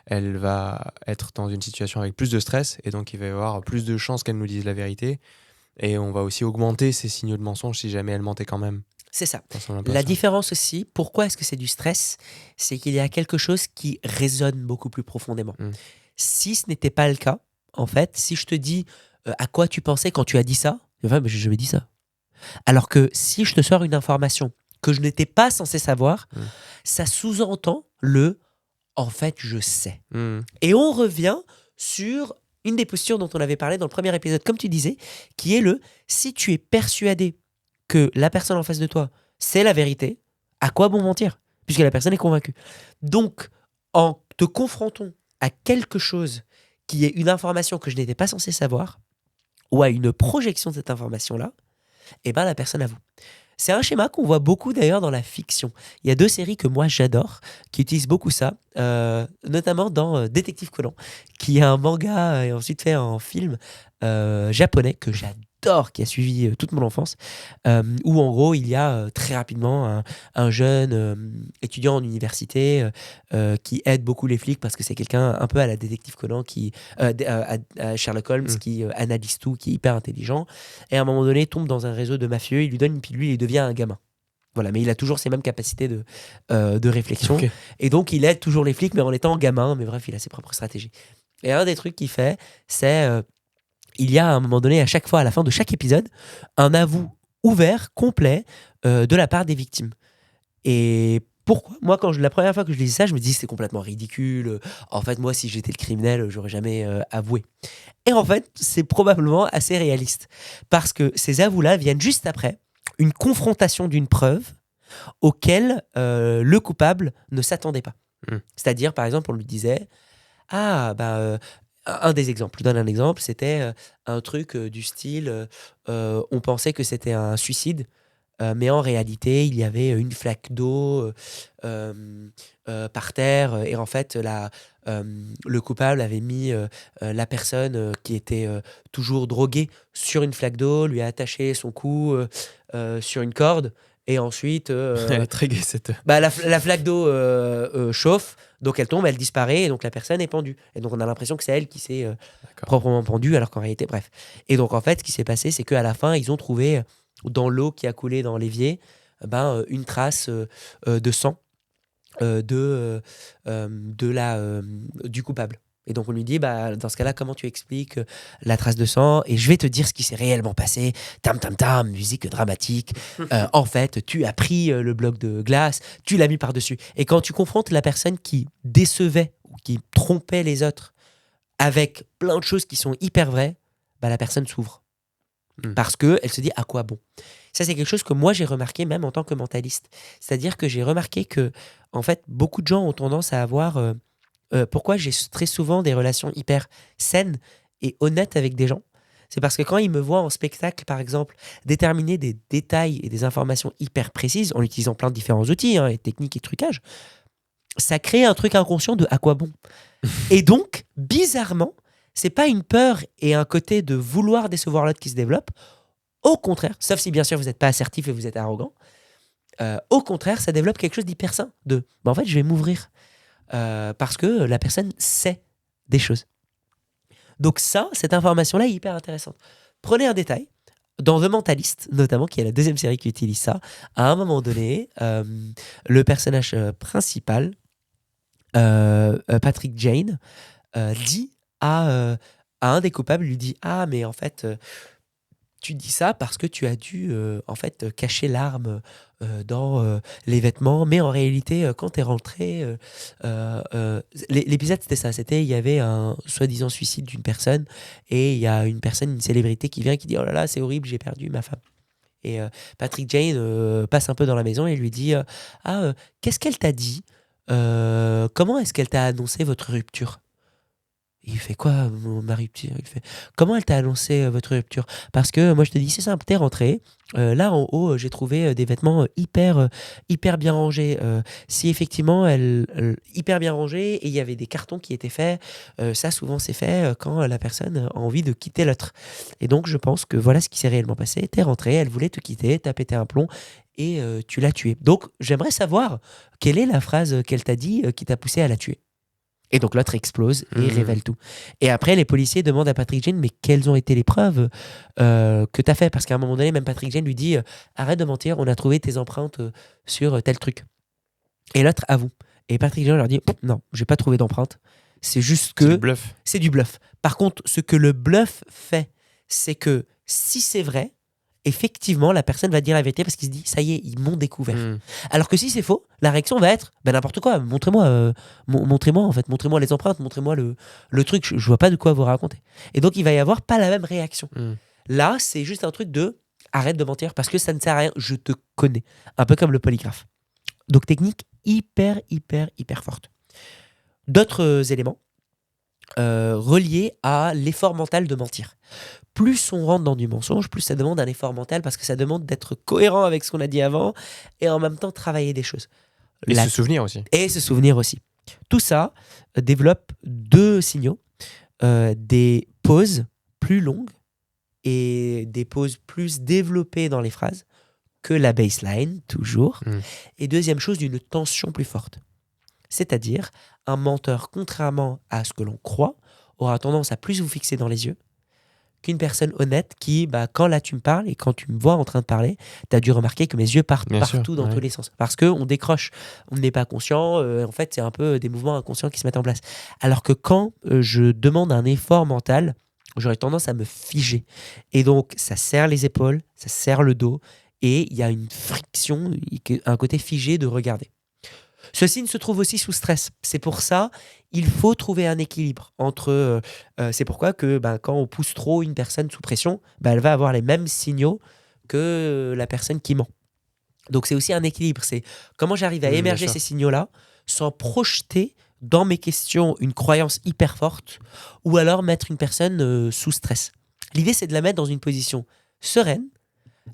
elle va être dans une situation avec plus de stress et donc il va y avoir plus de chances qu'elle nous dise la vérité et on va aussi augmenter ses signaux de mensonge si jamais elle mentait quand même. C'est ça. Dans son La impression. différence aussi, pourquoi est-ce que c'est du stress ? C'est qu'il y a quelque chose qui résonne beaucoup plus profondément. Si ce n'était pas le cas, en fait, si je te dis à quoi tu pensais quand tu as dit ça, enfin, mais j'ai jamais dit ça. Alors que si je te sors une information que je n'étais pas censé savoir, ça sous-entend en fait, je sais. Et on revient sur une des postures dont on avait parlé dans le premier épisode, comme tu disais, qui est si tu es persuadé que la personne en face de toi, c'est la vérité, à quoi bon mentir ? Puisque la personne est convaincue. Donc, en te confrontant à quelque chose qui est une information que je n'étais pas censé savoir, ou à une projection de cette information-là, eh ben la personne avoue. C'est un schéma qu'on voit beaucoup d'ailleurs dans la fiction. Il y a 2 séries que moi j'adore, qui utilisent beaucoup ça, notamment dans Détective Conan, qui est un manga et ensuite fait en film japonais que j'adore, qui a suivi toute mon enfance, où en gros il y a très rapidement un jeune étudiant en université qui aide beaucoup les flics parce que c'est quelqu'un un peu à la Détective Conan, à Sherlock Holmes, qui analyse tout, qui est hyper intelligent, et à un moment donné tombe dans un réseau de mafieux, il lui donne une pilule et il devient un gamin. Voilà, mais il a toujours ces mêmes capacités de réflexion. Okay. Et donc, il aide toujours les flics, mais en étant gamin. Mais bref, il a ses propres stratégies. Et un des trucs qu'il fait, c'est... il y a à un moment donné, à chaque fois, à la fin de chaque épisode, un avou ouvert, complet, de la part des victimes. Et pourquoi ? Moi, la première fois que je lisais ça, je me dis c'est complètement ridicule. En fait, moi, si j'étais le criminel, j'aurais jamais avoué. Et en fait, c'est probablement assez réaliste. Parce que ces avous-là viennent juste après une confrontation d'une preuve auquel le coupable ne s'attendait pas. C'est-à-dire, par exemple, on lui disait « Ah, un des exemples, je donne un exemple, c'était un truc du style on pensait que c'était un suicide, mais en réalité, il y avait une flaque d'eau par terre, et en fait, le coupable avait mis la personne qui était toujours droguée sur une flaque d'eau, lui a attaché son cou sur une corde, et ensuite Elle est très gaie cette... la flaque d'eau chauffe, donc elle tombe, elle disparaît, et donc la personne est pendue. Et donc on a l'impression que c'est elle qui s'est proprement pendue, alors qu'en réalité, bref. Et donc en fait, ce qui s'est passé, c'est qu'à la fin, ils ont trouvé dans l'eau qui a coulé dans l'évier, une trace de sang du coupable. Et donc on lui dit, dans ce cas-là, comment tu expliques la trace de sang ? Et je vais te dire ce qui s'est réellement passé. Tam tam tam, musique dramatique. En fait, tu as pris le bloc de glace, tu l'as mis par-dessus. Et quand tu confrontes la personne qui décevait ou qui trompait les autres avec plein de choses qui sont hyper vraies, la personne s'ouvre. Parce qu'elle se dit à quoi bon. Ça, c'est quelque chose que moi j'ai remarqué même en tant que mentaliste. C'est-à-dire que j'ai remarqué que, en fait, beaucoup de gens ont tendance à avoir... pourquoi j'ai très souvent des relations hyper saines et honnêtes avec des gens ? C'est parce que quand ils me voient en spectacle, par exemple, déterminer des détails et des informations hyper précises, en utilisant plein de différents outils, et techniques et trucages, ça crée un truc inconscient de à quoi bon. Et donc, bizarrement, c'est pas une peur et un côté de vouloir décevoir l'autre qui se développe. Au contraire, sauf si bien sûr vous n'êtes pas assertif et vous êtes arrogant, au contraire, ça développe quelque chose d'hyper sain. En fait, je vais m'ouvrir. Parce que la personne sait des choses. Donc cette information-là est hyper intéressante. Prenez un détail. Dans The Mentalist, notamment, qui est la 2e série qui utilise ça, à un moment donné, le personnage principal, Patrick Jane, dit à un des coupables, lui dit « Ah, mais en fait, tu dis ça parce que tu as dû en fait cacher l'arme dans les vêtements, mais en réalité quand t'es rentré l'épisode c'était ça, il y avait un soi-disant suicide d'une personne et il y a une célébrité qui vient qui dit oh là là c'est horrible, j'ai perdu ma femme. Et Patrick Jane passe un peu dans la maison et lui dit qu'est-ce qu'elle t'a dit, comment est-ce qu'elle t'a annoncé votre rupture? Il fait quoi, ma rupture? Il fait comment elle t'a annoncé votre rupture? Parce que moi je te dis c'est simple, t'es rentré. Là en haut, j'ai trouvé des vêtements hyper bien rangés. Si effectivement hyper bien rangés et il y avait des cartons qui étaient faits, ça souvent c'est fait quand la personne a envie de quitter l'autre. Et donc je pense que voilà ce qui s'est réellement passé. T'es rentré, elle voulait te quitter, t'as pété un plomb et tu l'as tuée. Donc j'aimerais savoir quelle est la phrase qu'elle t'a dit qui t'a poussé à la tuer. Et donc l'autre explose et révèle tout. Et après, les policiers demandent à Patrick Jane, mais quelles ont été les preuves que tu as fait? Parce qu'à un moment donné, même Patrick Jane lui dit, arrête de mentir, on a trouvé tes empreintes sur tel truc. Et l'autre avoue. Et Patrick Jane leur dit, non, j'ai pas trouvé d'empreinte. C'est juste que... C'est du bluff. C'est du bluff. Par contre, ce que le bluff fait, c'est que si c'est vrai, effectivement, la personne va dire la vérité parce qu'il se dit, ça y est, ils m'ont découvert. Alors que si c'est faux, la réaction va être, n'importe quoi, montrez-moi en fait, montrez-moi les empreintes, montrez-moi le truc, je vois pas de quoi vous raconter. Et donc, il va y avoir pas la même réaction. Là, c'est juste un truc de, arrête de mentir parce que ça ne sert à rien, je te connais. Un peu comme le polygraphe. Donc, technique hyper forte. D'autres éléments reliés à l'effort mental de mentir. Plus on rentre dans du mensonge, plus ça demande un effort mental parce que ça demande d'être cohérent avec ce qu'on a dit avant et en même temps travailler des choses. Et se souvenir aussi. Et se souvenir aussi. Tout ça développe deux signaux, des pauses plus longues et des pauses plus développées dans les phrases que la baseline, toujours. Et deuxième chose, une tension plus forte. C'est-à-dire, un menteur, contrairement à ce que l'on croit, aura tendance à plus vous fixer dans les yeux qu'une personne honnête qui, quand là tu me parles et quand tu me vois en train de parler, tu as dû remarquer que mes yeux partent partout dans tous les sens. Parce qu'on décroche, on n'est pas conscient, en fait c'est un peu des mouvements inconscients qui se mettent en place. Alors que quand je demande un effort mental, j'aurais tendance à me figer. Et donc ça serre les épaules, ça serre le dos et il y a une friction, un côté figé de regarder. Ce signe se trouve aussi sous stress. C'est pour ça, il faut trouver un équilibre entre... c'est pourquoi que quand on pousse trop une personne sous pression, elle va avoir les mêmes signaux que la personne qui ment. Donc c'est aussi un équilibre. C'est comment j'arrive à émerger ces signaux-là sans projeter dans mes questions une croyance hyper forte ou alors mettre une personne sous stress. L'idée, c'est de la mettre dans une position sereine,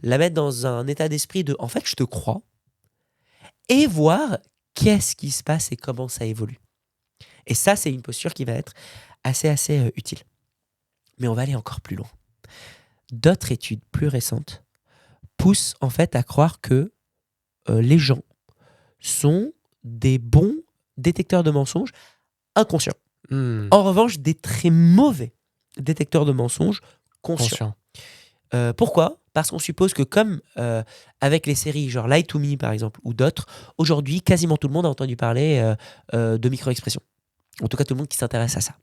la mettre dans un état d'esprit de « en fait, je te crois » et voir qu'est-ce qui se passe et comment ça évolue. Et ça, c'est une posture qui va être assez utile. Mais on va aller encore plus loin. D'autres études plus récentes poussent en fait à croire que les gens sont des bons détecteurs de mensonges inconscients. En revanche, des très mauvais détecteurs de mensonges conscients. Pourquoi ? Parce qu'on suppose que comme avec les séries genre Lie to Me par exemple ou d'autres, aujourd'hui quasiment tout le monde a entendu parler de micro-expression. En tout cas tout le monde qui s'intéresse à ça.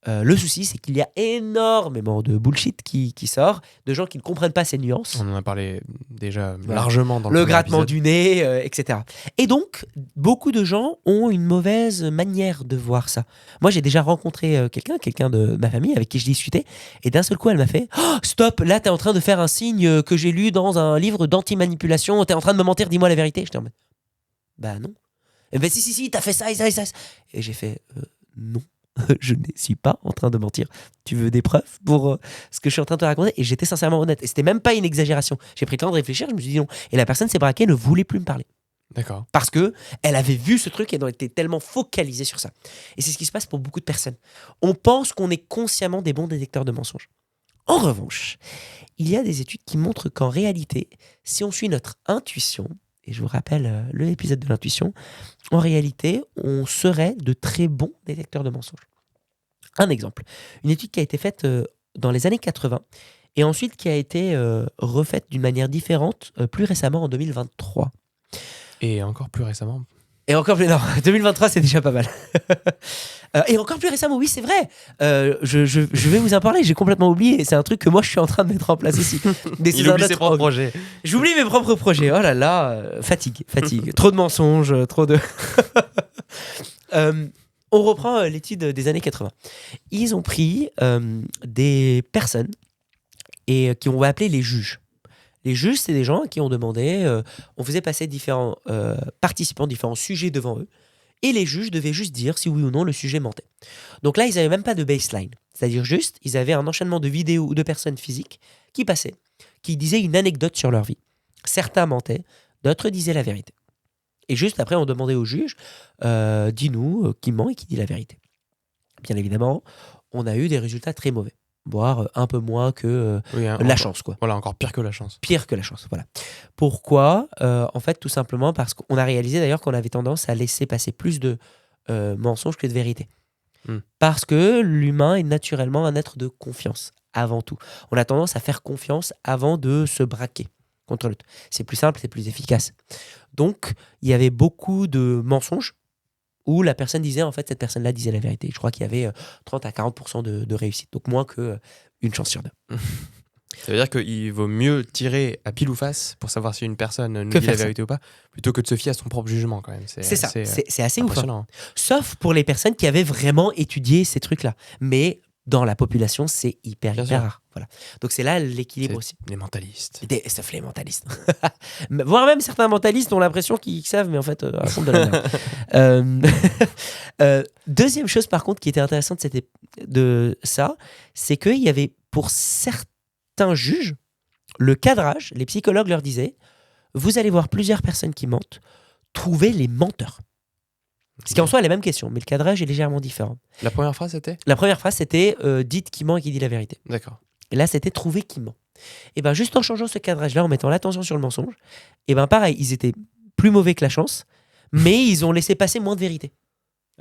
Le souci c'est qu'il y a énormément de bullshit qui sort, de gens qui ne comprennent pas ces nuances. On en a parlé déjà largement dans le grattement du nez, etc. Et donc beaucoup de gens ont une mauvaise manière de voir ça. Moi j'ai déjà rencontré quelqu'un de ma famille avec qui je discutais et d'un seul coup elle m'a fait oh, stop, là t'es en train de faire un signe que j'ai lu dans un livre d'anti-manipulation, t'es en train de me mentir, dis-moi la vérité. J'étais en mode bah non. Elle me fait si t'as fait ça et ça et ça. Et j'ai fait non. Je ne suis pas en train de mentir. Tu veux des preuves pour ce que je suis en train de te raconter? Et j'étais sincèrement honnête. Et c'était même pas une exagération. J'ai pris le temps de réfléchir, je me suis dit non. Et la personne s'est braquée, ne voulait plus me parler. D'accord. Parce que elle avait vu ce truc et elle était tellement focalisée sur ça. Et c'est ce qui se passe pour beaucoup de personnes. On pense qu'on est consciemment des bons détecteurs de mensonges. En revanche, il y a des études qui montrent qu'en réalité, si on suit notre intuition, et je vous rappelle l'épisode de l'intuition, en réalité, on serait de très bons détecteurs de mensonges. Un exemple, une étude qui a été faite dans les années 80 et ensuite qui a été refaite d'une manière différente plus récemment en 2023. Et encore plus récemment. Et encore plus... Non, 2023, c'est déjà pas mal. Et encore plus récemment, oui, c'est vrai. Je vais vous en parler, j'ai complètement oublié. C'est un truc que moi, je suis en train de mettre en place aussi. Il oublie ses propres projets. J'oublie mes propres projets. Oh là là, fatigue. Trop de mensonges, trop de... On reprend l'étude des années 80. Ils ont pris des personnes et qui on va appeler les juges. Les juges, c'est des gens qui ont demandé, on faisait passer différents participants, différents sujets devant eux. et les juges devaient juste dire si oui ou non le sujet mentait. Donc là, ils n'avaient même pas de baseline. C'est-à-dire juste, ils avaient un enchaînement de vidéos ou de personnes physiques qui passaient, qui disaient une anecdote sur leur vie. Certains mentaient, d'autres disaient la vérité. Et juste après, on demandait au juge, dis-nous qui ment et qui dit la vérité. Bien évidemment, on a eu des résultats très mauvais, voire un peu moins que la chance, quoi. Voilà, encore pire que la chance. Pire que la chance, voilà. Pourquoi En fait, tout simplement parce qu'on a réalisé d'ailleurs qu'on avait tendance à laisser passer plus de mensonges que de vérité. Parce que l'humain est naturellement un être de confiance, avant tout. On a tendance à faire confiance avant de se braquer contre l'autre. C'est plus simple, c'est plus efficace. Donc, il y avait beaucoup de mensonges où la personne disait, en fait, cette personne-là disait la vérité. Je crois qu'il y avait 30 à 40% de réussite. Donc, moins qu'une chance sur deux. Ça veut dire qu'il vaut mieux tirer à pile ou face pour savoir si une personne nous dit la vérité ou pas, plutôt que de se fier à son propre jugement quand même. C'est ça, c'est assez impressionnant. Ouf. Hein. Sauf pour les personnes qui avaient vraiment étudié ces trucs-là. Mais dans la population, c'est hyper rare. Voilà. Donc c'est là l'équilibre aussi. Les mentalistes. Sauf les mentalistes. Voire même certains mentalistes ont l'impression qu'ils savent, mais en fait, racontent de la merde. Deuxième chose par contre qui était intéressante de ça, c'est qu'il y avait pour certains juges, le cadrage, les psychologues leur disaient, vous allez voir plusieurs personnes qui mentent, trouvez les menteurs. Ce qui en soi est la même question, mais le cadrage est légèrement différent. La première phrase c'était dites qui ment et qui dit la vérité. D'accord. Et là c'était trouver qui ment. Et bien juste en changeant ce cadrage-là, en mettant l'attention sur le mensonge, et bien pareil, ils étaient plus mauvais que la chance, mais ils ont laissé passer moins de vérité.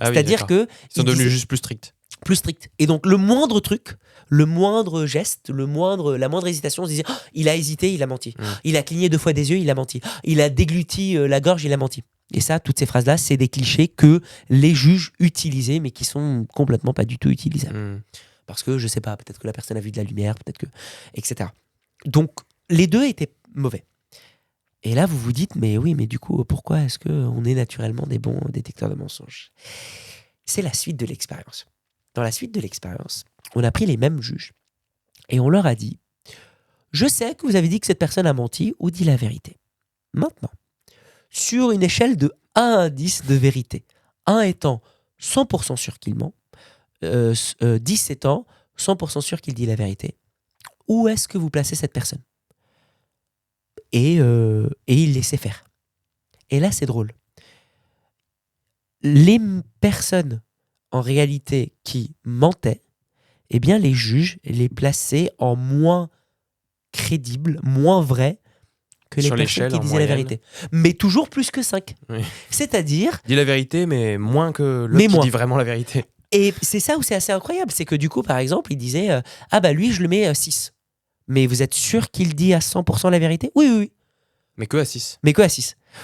C'est-à-dire que ils sont devenus juste plus stricts. Plus strict. Et donc, le moindre truc, le moindre geste, la moindre hésitation, on se disait oh, il a hésité, il a menti. Il a cligné 2 fois des yeux, il a menti. Il a dégluti la gorge, il a menti. Et ça, toutes ces phrases-là, c'est des clichés que les juges utilisaient, mais qui sont complètement pas du tout utilisables. Parce que, je sais pas, peut-être que la personne a vu de la lumière, peut-être que... etc. Donc, les deux étaient mauvais. Et là, vous vous dites, mais oui, mais du coup, pourquoi est-ce qu'on est naturellement des bons détecteurs de mensonges ? C'est la suite de l'expérience. Dans la suite de l'expérience, on a pris les mêmes juges et on leur a dit « Je sais que vous avez dit que cette personne a menti ou dit la vérité. Maintenant, sur une échelle de 1 à 10 de vérité, 1 étant 100% sûr qu'il ment, 10 étant 100% sûr qu'il dit la vérité, où est-ce que vous placez cette personne ?» Et il laissait faire. Et là, c'est drôle. Les personnes en réalité qui mentaient, eh bien les juges les plaçaient en moins crédibles, moins vrais que les personnes qui disaient la vérité. Mais toujours plus que 5. Oui. C'est-à-dire... Dit la vérité, mais moins que l'autre qui dit vraiment la vérité. Et c'est ça où c'est assez incroyable, c'est que du coup, par exemple, il disait ah bah lui, je le mets 6. Mais vous êtes sûr qu'il dit à 100% la vérité ? Oui. Mais que à 6.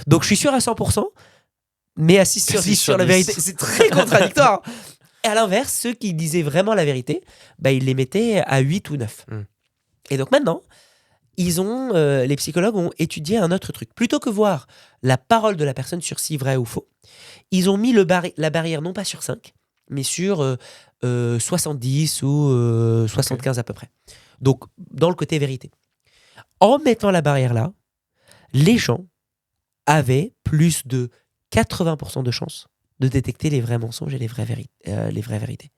Donc je suis sûr à 100%, mais à 6 sur 10 sur la vérité. C'est très contradictoire. Et à l'inverse, ceux qui disaient vraiment la vérité, bah, ils les mettaient à 8 ou 9. Et donc maintenant, les psychologues ont étudié un autre truc. Plutôt que voir la parole de la personne sur si vrai ou faux, ils ont mis la barrière non pas sur 5, mais sur 70 ou 75 à peu près. Donc, dans le côté vérité. En mettant la barrière là, les gens avaient plus de 80% de chances de détecter les vrais mensonges et les vraies vérités.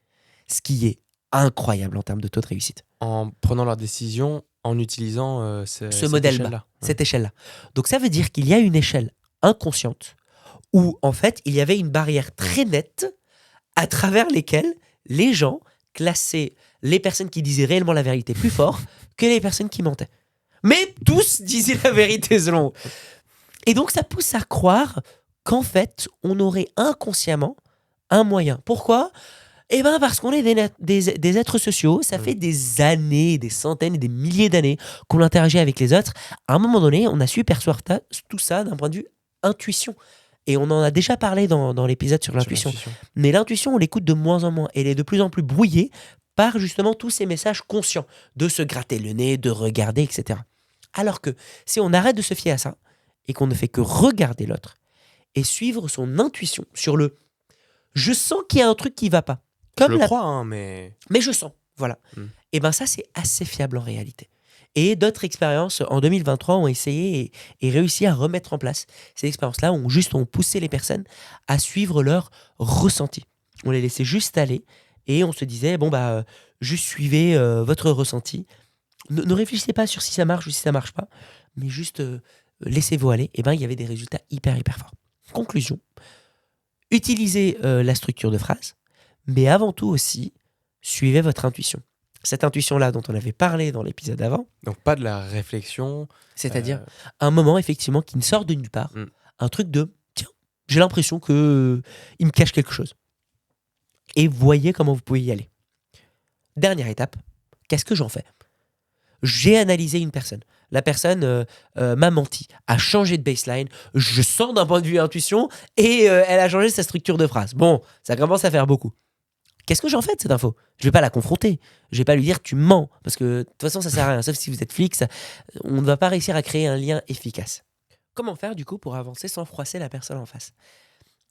Ce qui est incroyable en termes de taux de réussite. En prenant leur décision, en utilisant ce modèle-là, cette échelle-là. Donc ça veut dire qu'il y a une échelle inconsciente où, en fait, il y avait une barrière très nette à travers lesquelles les gens classaient les personnes qui disaient réellement la vérité plus fort que les personnes qui mentaient. Mais tous disaient la vérité selon eux. Et donc ça pousse à croire qu'en fait, on aurait inconsciemment un moyen. Pourquoi ? Eh bien, parce qu'on est des êtres sociaux, ça fait des années, des centaines et des milliers d'années qu'on interagit avec les autres. À un moment donné, on a su percevoir tout ça d'un point de vue intuition. Et on en a déjà parlé dans l'épisode sur l'intuition. Mais l'intuition, on l'écoute de moins en moins. Elle est de plus en plus brouillée par justement tous ces messages conscients de se gratter le nez, de regarder, etc. Alors que si on arrête de se fier à ça et qu'on ne fait que regarder l'autre, et suivre son intuition sur le « je sens qu'il y a un truc qui ne va pas ». Je le crois, hein, mais... Mais je sens, voilà. Et bien ça, c'est assez fiable en réalité. Et d'autres expériences en 2023 ont essayé et réussi à remettre en place ces expériences-là, ont poussé les personnes à suivre leur ressenti. On les laissait juste aller et on se disait, juste suivez votre ressenti. Ne réfléchissez pas sur si ça marche ou si ça marche pas, mais juste laissez-vous aller. Et il y avait des résultats hyper forts. Conclusion, utilisez la structure de phrase, mais avant tout aussi, suivez votre intuition. Cette intuition-là dont on avait parlé dans l'épisode avant. Donc pas de la réflexion. C'est-à-dire un moment effectivement qui ne sort de nulle part. Un truc de, tiens, j'ai l'impression qu'il me cache quelque chose. Et voyez comment vous pouvez y aller. Dernière étape, qu'est-ce que j'en fais ? J'ai analysé une personne. La personne m'a menti, a changé de baseline. Je sens d'un point de vue intuition et elle a changé sa structure de phrase. Bon, ça commence à faire beaucoup. Qu'est-ce que j'en fais de cette info ? Je vais pas la confronter. Je vais pas lui dire tu mens. Parce que de toute façon, ça sert à rien. Sauf si vous êtes flic, on ne va pas réussir à créer un lien efficace. Comment faire du coup pour avancer sans froisser la personne en face ?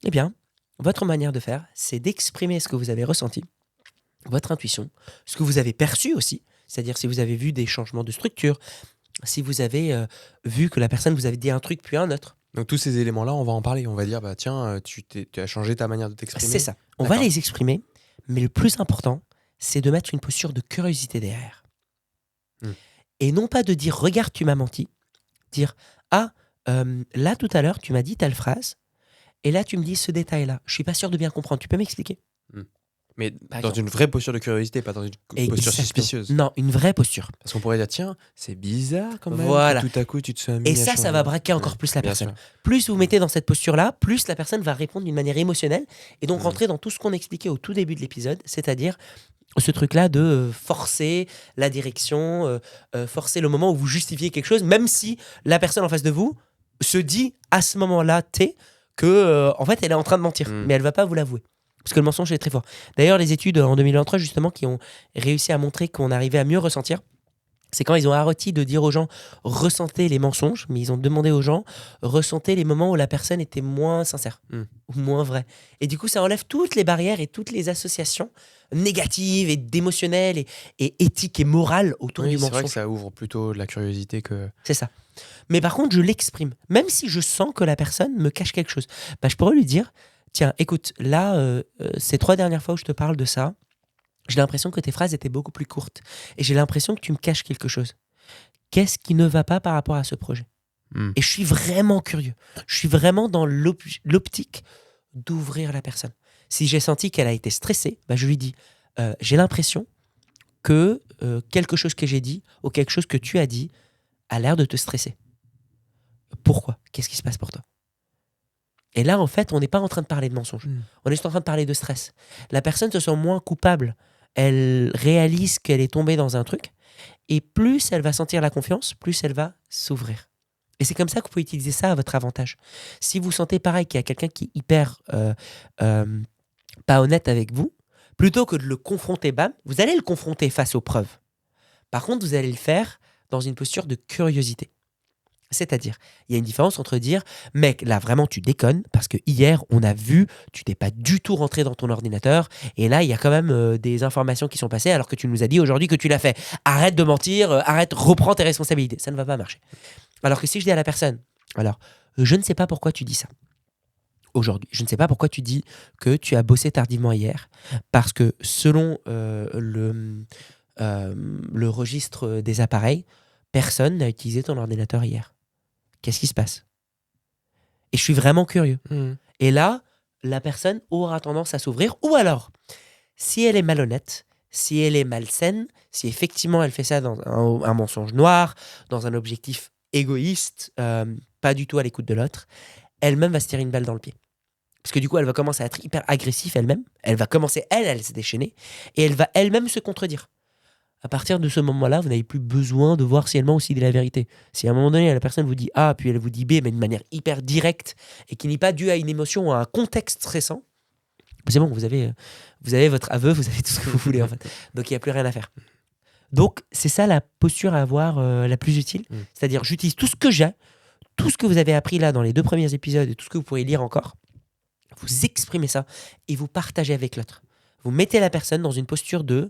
Eh bien, votre manière de faire, c'est d'exprimer ce que vous avez ressenti, votre intuition, ce que vous avez perçu aussi. C'est-à-dire si vous avez vu des changements de structure, si vous avez vu que la personne vous avait dit un truc puis un autre. Donc tous ces éléments-là, on va en parler. On va dire, tiens, tu as changé ta manière de t'exprimer. C'est ça. On va les exprimer, mais le plus important, c'est de mettre une posture de curiosité derrière. Et non pas de dire, regarde, tu m'as menti. Dire, là tout à l'heure, tu m'as dit telle phrase, et là tu me dis ce détail-là. Je suis pas sûr de bien comprendre. Tu peux m'expliquer ? Mais dans une vraie posture de curiosité, pas dans une posture suspicieuse. Non, une vraie posture. Parce qu'on pourrait dire, tiens, c'est bizarre quand même. Voilà. Tout à coup, tu te sois mis et ça va braquer encore plus la personne. Plus vous mettez dans cette posture-là, plus la personne va répondre d'une manière émotionnelle et donc rentrer dans tout ce qu'on expliquait au tout début de l'épisode, c'est-à-dire ce truc-là de forcer la direction, forcer le moment où vous justifiez quelque chose, même si la personne en face de vous se dit à ce moment-là, en fait, elle est en train de mentir, mais elle va pas vous l'avouer. Parce que le mensonge est très fort. D'ailleurs, les études en 2023, justement, qui ont réussi à montrer qu'on arrivait à mieux ressentir, c'est quand ils ont arrêté de dire aux gens « ressentez les mensonges », mais ils ont demandé aux gens « ressentez les moments où la personne était moins sincère ou moins vraie ». Et du coup, ça enlève toutes les barrières et toutes les associations négatives et d'émotionnelles et éthiques et morales autour du mensonge. C'est vrai que ça ouvre plutôt de la curiosité que... C'est ça. Mais par contre, je l'exprime. Même si je sens que la personne me cache quelque chose, je pourrais lui dire « tiens, écoute, là, ces 3 dernières fois où je te parle de ça, j'ai l'impression que tes phrases étaient beaucoup plus courtes. Et j'ai l'impression que tu me caches quelque chose. Qu'est-ce qui ne va pas par rapport à ce projet ? Et je suis vraiment curieux. Je suis vraiment dans l'optique d'ouvrir la personne. Si j'ai senti qu'elle a été stressée, je lui dis j'ai l'impression que quelque chose que j'ai dit ou quelque chose que tu as dit a l'air de te stresser. Pourquoi ? Qu'est-ce qui se passe pour toi ? Et là, en fait, on n'est pas en train de parler de mensonge. On est juste en train de parler de stress. La personne se sent moins coupable. Elle réalise qu'elle est tombée dans un truc. Et plus elle va sentir la confiance, plus elle va s'ouvrir. Et c'est comme ça que vous pouvez utiliser ça à votre avantage. Si vous sentez pareil qu'il y a quelqu'un qui est hyper pas honnête avec vous, plutôt que de le confronter, vous allez le confronter face aux preuves. Par contre, vous allez le faire dans une posture de curiosité. C'est-à-dire, il y a une différence entre dire « mec, là vraiment tu déconnes parce que hier on a vu, tu t'es pas du tout rentré dans ton ordinateur et là il y a quand même des informations qui sont passées alors que tu nous as dit aujourd'hui que tu l'as fait. Arrête de mentir, reprends tes responsabilités. » Ça ne va pas marcher. Alors que si je dis à la personne « alors, je ne sais pas pourquoi tu dis ça. Aujourd'hui, je ne sais pas pourquoi tu dis que tu as bossé tardivement hier parce que selon le registre des appareils, personne n'a utilisé ton ordinateur hier. Qu'est-ce qui se passe ? Et je suis vraiment curieux. Et là, la personne aura tendance à s'ouvrir. Ou alors, si elle est malhonnête, si elle est malsaine, si effectivement elle fait ça dans un mensonge noir, dans un objectif égoïste, pas du tout à l'écoute de l'autre, elle-même va se tirer une balle dans le pied. Parce que du coup, elle va commencer à être hyper agressive elle-même. Elle va commencer, elle se déchaîner. Et elle va elle-même se contredire. À partir de ce moment-là, vous n'avez plus besoin de voir si elle ment ou s'il dit la vérité. Si à un moment donné, la personne vous dit A, puis elle vous dit B, mais de manière hyper directe, et qui n'est pas due à une émotion ou à un contexte stressant, c'est bon, vous avez votre aveu, vous avez tout ce que vous voulez en fait. Donc il n'y a plus rien à faire. Donc c'est ça la posture à avoir la plus utile. C'est-à-dire, j'utilise tout ce que j'ai, tout ce que vous avez appris là dans les 2 premiers épisodes, et tout ce que vous pourrez lire encore, vous exprimez ça, et vous partagez avec l'autre. Vous mettez la personne dans une posture de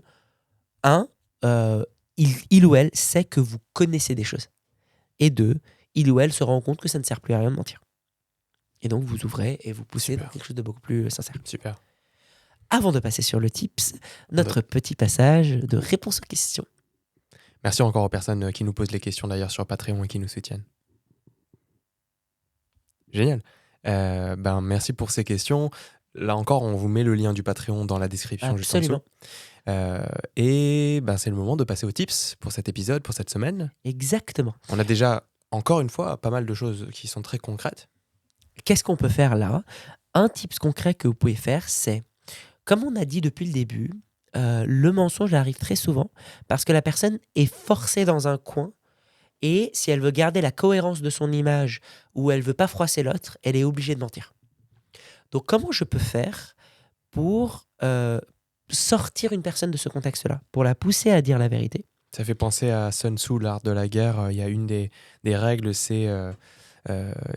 1, il ou elle sait que vous connaissez des choses. Et 2, il ou elle se rend compte que ça ne sert plus à rien de mentir. Et donc, vous ouvrez et vous poussez dans quelque chose de beaucoup plus sincère. Super. Avant de passer sur le tips, notre petit passage de réponse aux questions. Merci encore aux personnes qui nous posent les questions d'ailleurs sur Patreon et qui nous soutiennent. Génial. Merci pour ces questions. Là encore, on vous met le lien du Patreon dans la description juste en dessous. Et c'est le moment de passer aux tips pour cet épisode, pour cette semaine. Exactement. On a déjà, encore une fois, pas mal de choses qui sont très concrètes. Qu'est-ce qu'on peut faire là ? Un tips concret que vous pouvez faire, c'est, comme on a dit depuis le début, le mensonge arrive très souvent parce que la personne est forcée dans un coin et si elle veut garder la cohérence de son image ou elle veut pas froisser l'autre, elle est obligée de mentir. Donc comment je peux faire pour sortir une personne de ce contexte-là, pour la pousser à dire la vérité ? Ça fait penser à Sun Tzu, l'art de la guerre. Il y a une des règles, c'est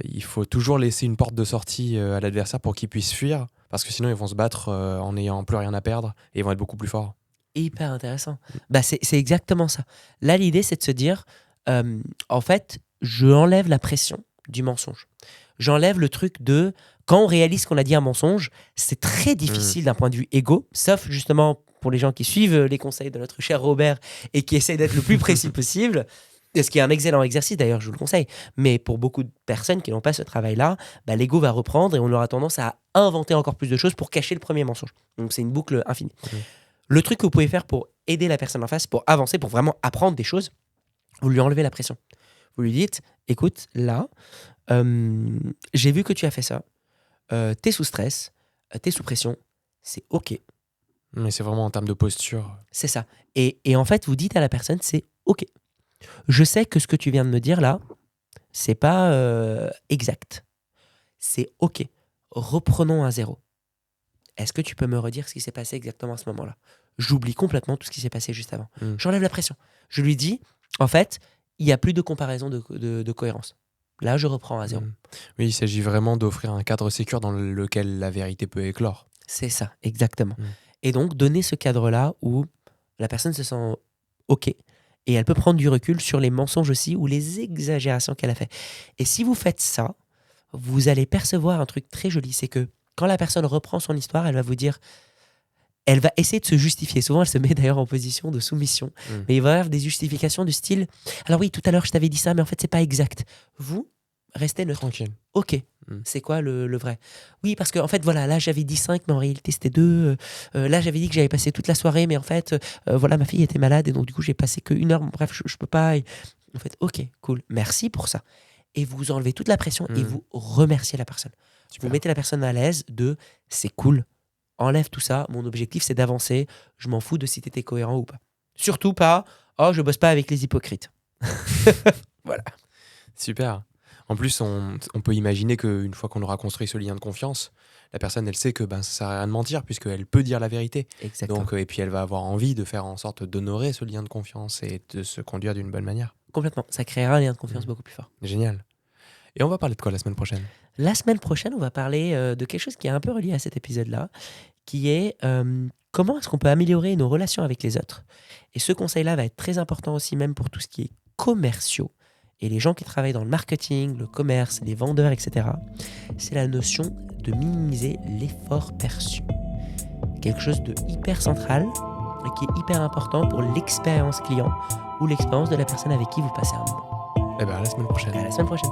il faut toujours laisser une porte de sortie à l'adversaire pour qu'il puisse fuir, parce que sinon ils vont se battre en n'ayant plus rien à perdre et ils vont être beaucoup plus forts. Hyper intéressant. C'est exactement ça. Là, l'idée, c'est de se dire, en fait, je enlève la pression du mensonge. J'enlève le truc de, quand on réalise qu'on a dit un mensonge, c'est très difficile d'un point de vue égo, sauf justement pour les gens qui suivent les conseils de notre cher Robert et qui essayent d'être le plus précis possible, ce qui est un excellent exercice d'ailleurs, je vous le conseille. Mais pour beaucoup de personnes qui n'ont pas ce travail-là, l'ego va reprendre et on aura tendance à inventer encore plus de choses pour cacher le premier mensonge. Donc c'est une boucle infinie. Le truc que vous pouvez faire pour aider la personne en face, pour avancer, pour vraiment apprendre des choses, vous lui enlevez la pression. Vous lui dites, écoute, là, j'ai vu que tu as fait ça, t'es sous stress, t'es sous pression, c'est OK. Mais c'est vraiment en termes de posture. C'est ça. Et en fait, vous dites à la personne, c'est OK. Je sais que ce que tu viens de me dire là, c'est pas exact. C'est OK. Reprenons à zéro. Est-ce que tu peux me redire ce qui s'est passé exactement à ce moment-là ? J'oublie complètement tout ce qui s'est passé juste avant. J'enlève la pression. Je lui dis, en fait, il n'y a plus de comparaison de cohérence. Là, je reprends à zéro. Oui, il s'agit vraiment d'offrir un cadre sécure dans lequel la vérité peut éclore. C'est ça, exactement. Et donc, donner ce cadre-là où la personne se sent OK et elle peut prendre du recul sur les mensonges aussi ou les exagérations qu'elle a fait. Et si vous faites ça, vous allez percevoir un truc très joli, c'est que quand la personne reprend son histoire, elle va vous dire, elle va essayer de se justifier. Souvent, elle se met d'ailleurs en position de soumission. Mais il va y avoir des justifications du style, alors oui, tout à l'heure, je t'avais dit ça, mais en fait, c'est pas exact. Vous, restez neutre. Tranquille. OK. C'est quoi le vrai ? Oui, parce que en fait, voilà, là, j'avais dit 5, mais en réalité, c'était 2. Là, j'avais dit que j'avais passé toute la soirée, mais en fait, voilà, ma fille était malade, et donc, du coup, j'ai passé que 1 heure. Bref, je peux pas. Et en fait, OK, cool. Merci pour ça. Et vous enlevez toute la pression et vous remerciez la personne. Super. Vous mettez la personne à l'aise de « c'est cool, enlève tout ça, mon objectif, c'est d'avancer, je m'en fous de si t'étais cohérent ou pas. » Surtout pas « oh, je bosse pas avec les hypocrites. » Voilà. Super. En plus, on peut imaginer qu'une fois qu'on aura construit ce lien de confiance, la personne, elle sait que ça sert à rien de mentir puisqu'elle peut dire la vérité. Exactement. Donc, et puis, elle va avoir envie de faire en sorte d'honorer ce lien de confiance et de se conduire d'une bonne manière. Complètement. Ça créera un lien de confiance beaucoup plus fort. Génial. Et on va parler de quoi la semaine prochaine ? La semaine prochaine, on va parler de quelque chose qui est un peu relié à cet épisode-là, qui est comment est-ce qu'on peut améliorer nos relations avec les autres. Et ce conseil-là va être très important aussi même pour tout ce qui est commerciaux et les gens qui travaillent dans le marketing, le commerce, les vendeurs, etc. C'est la notion de minimiser l'effort perçu. Quelque chose de hyper central et qui est hyper important pour l'expérience client ou l'expérience de la personne avec qui vous passez un moment. Eh bien, à la semaine prochaine. À la semaine prochaine.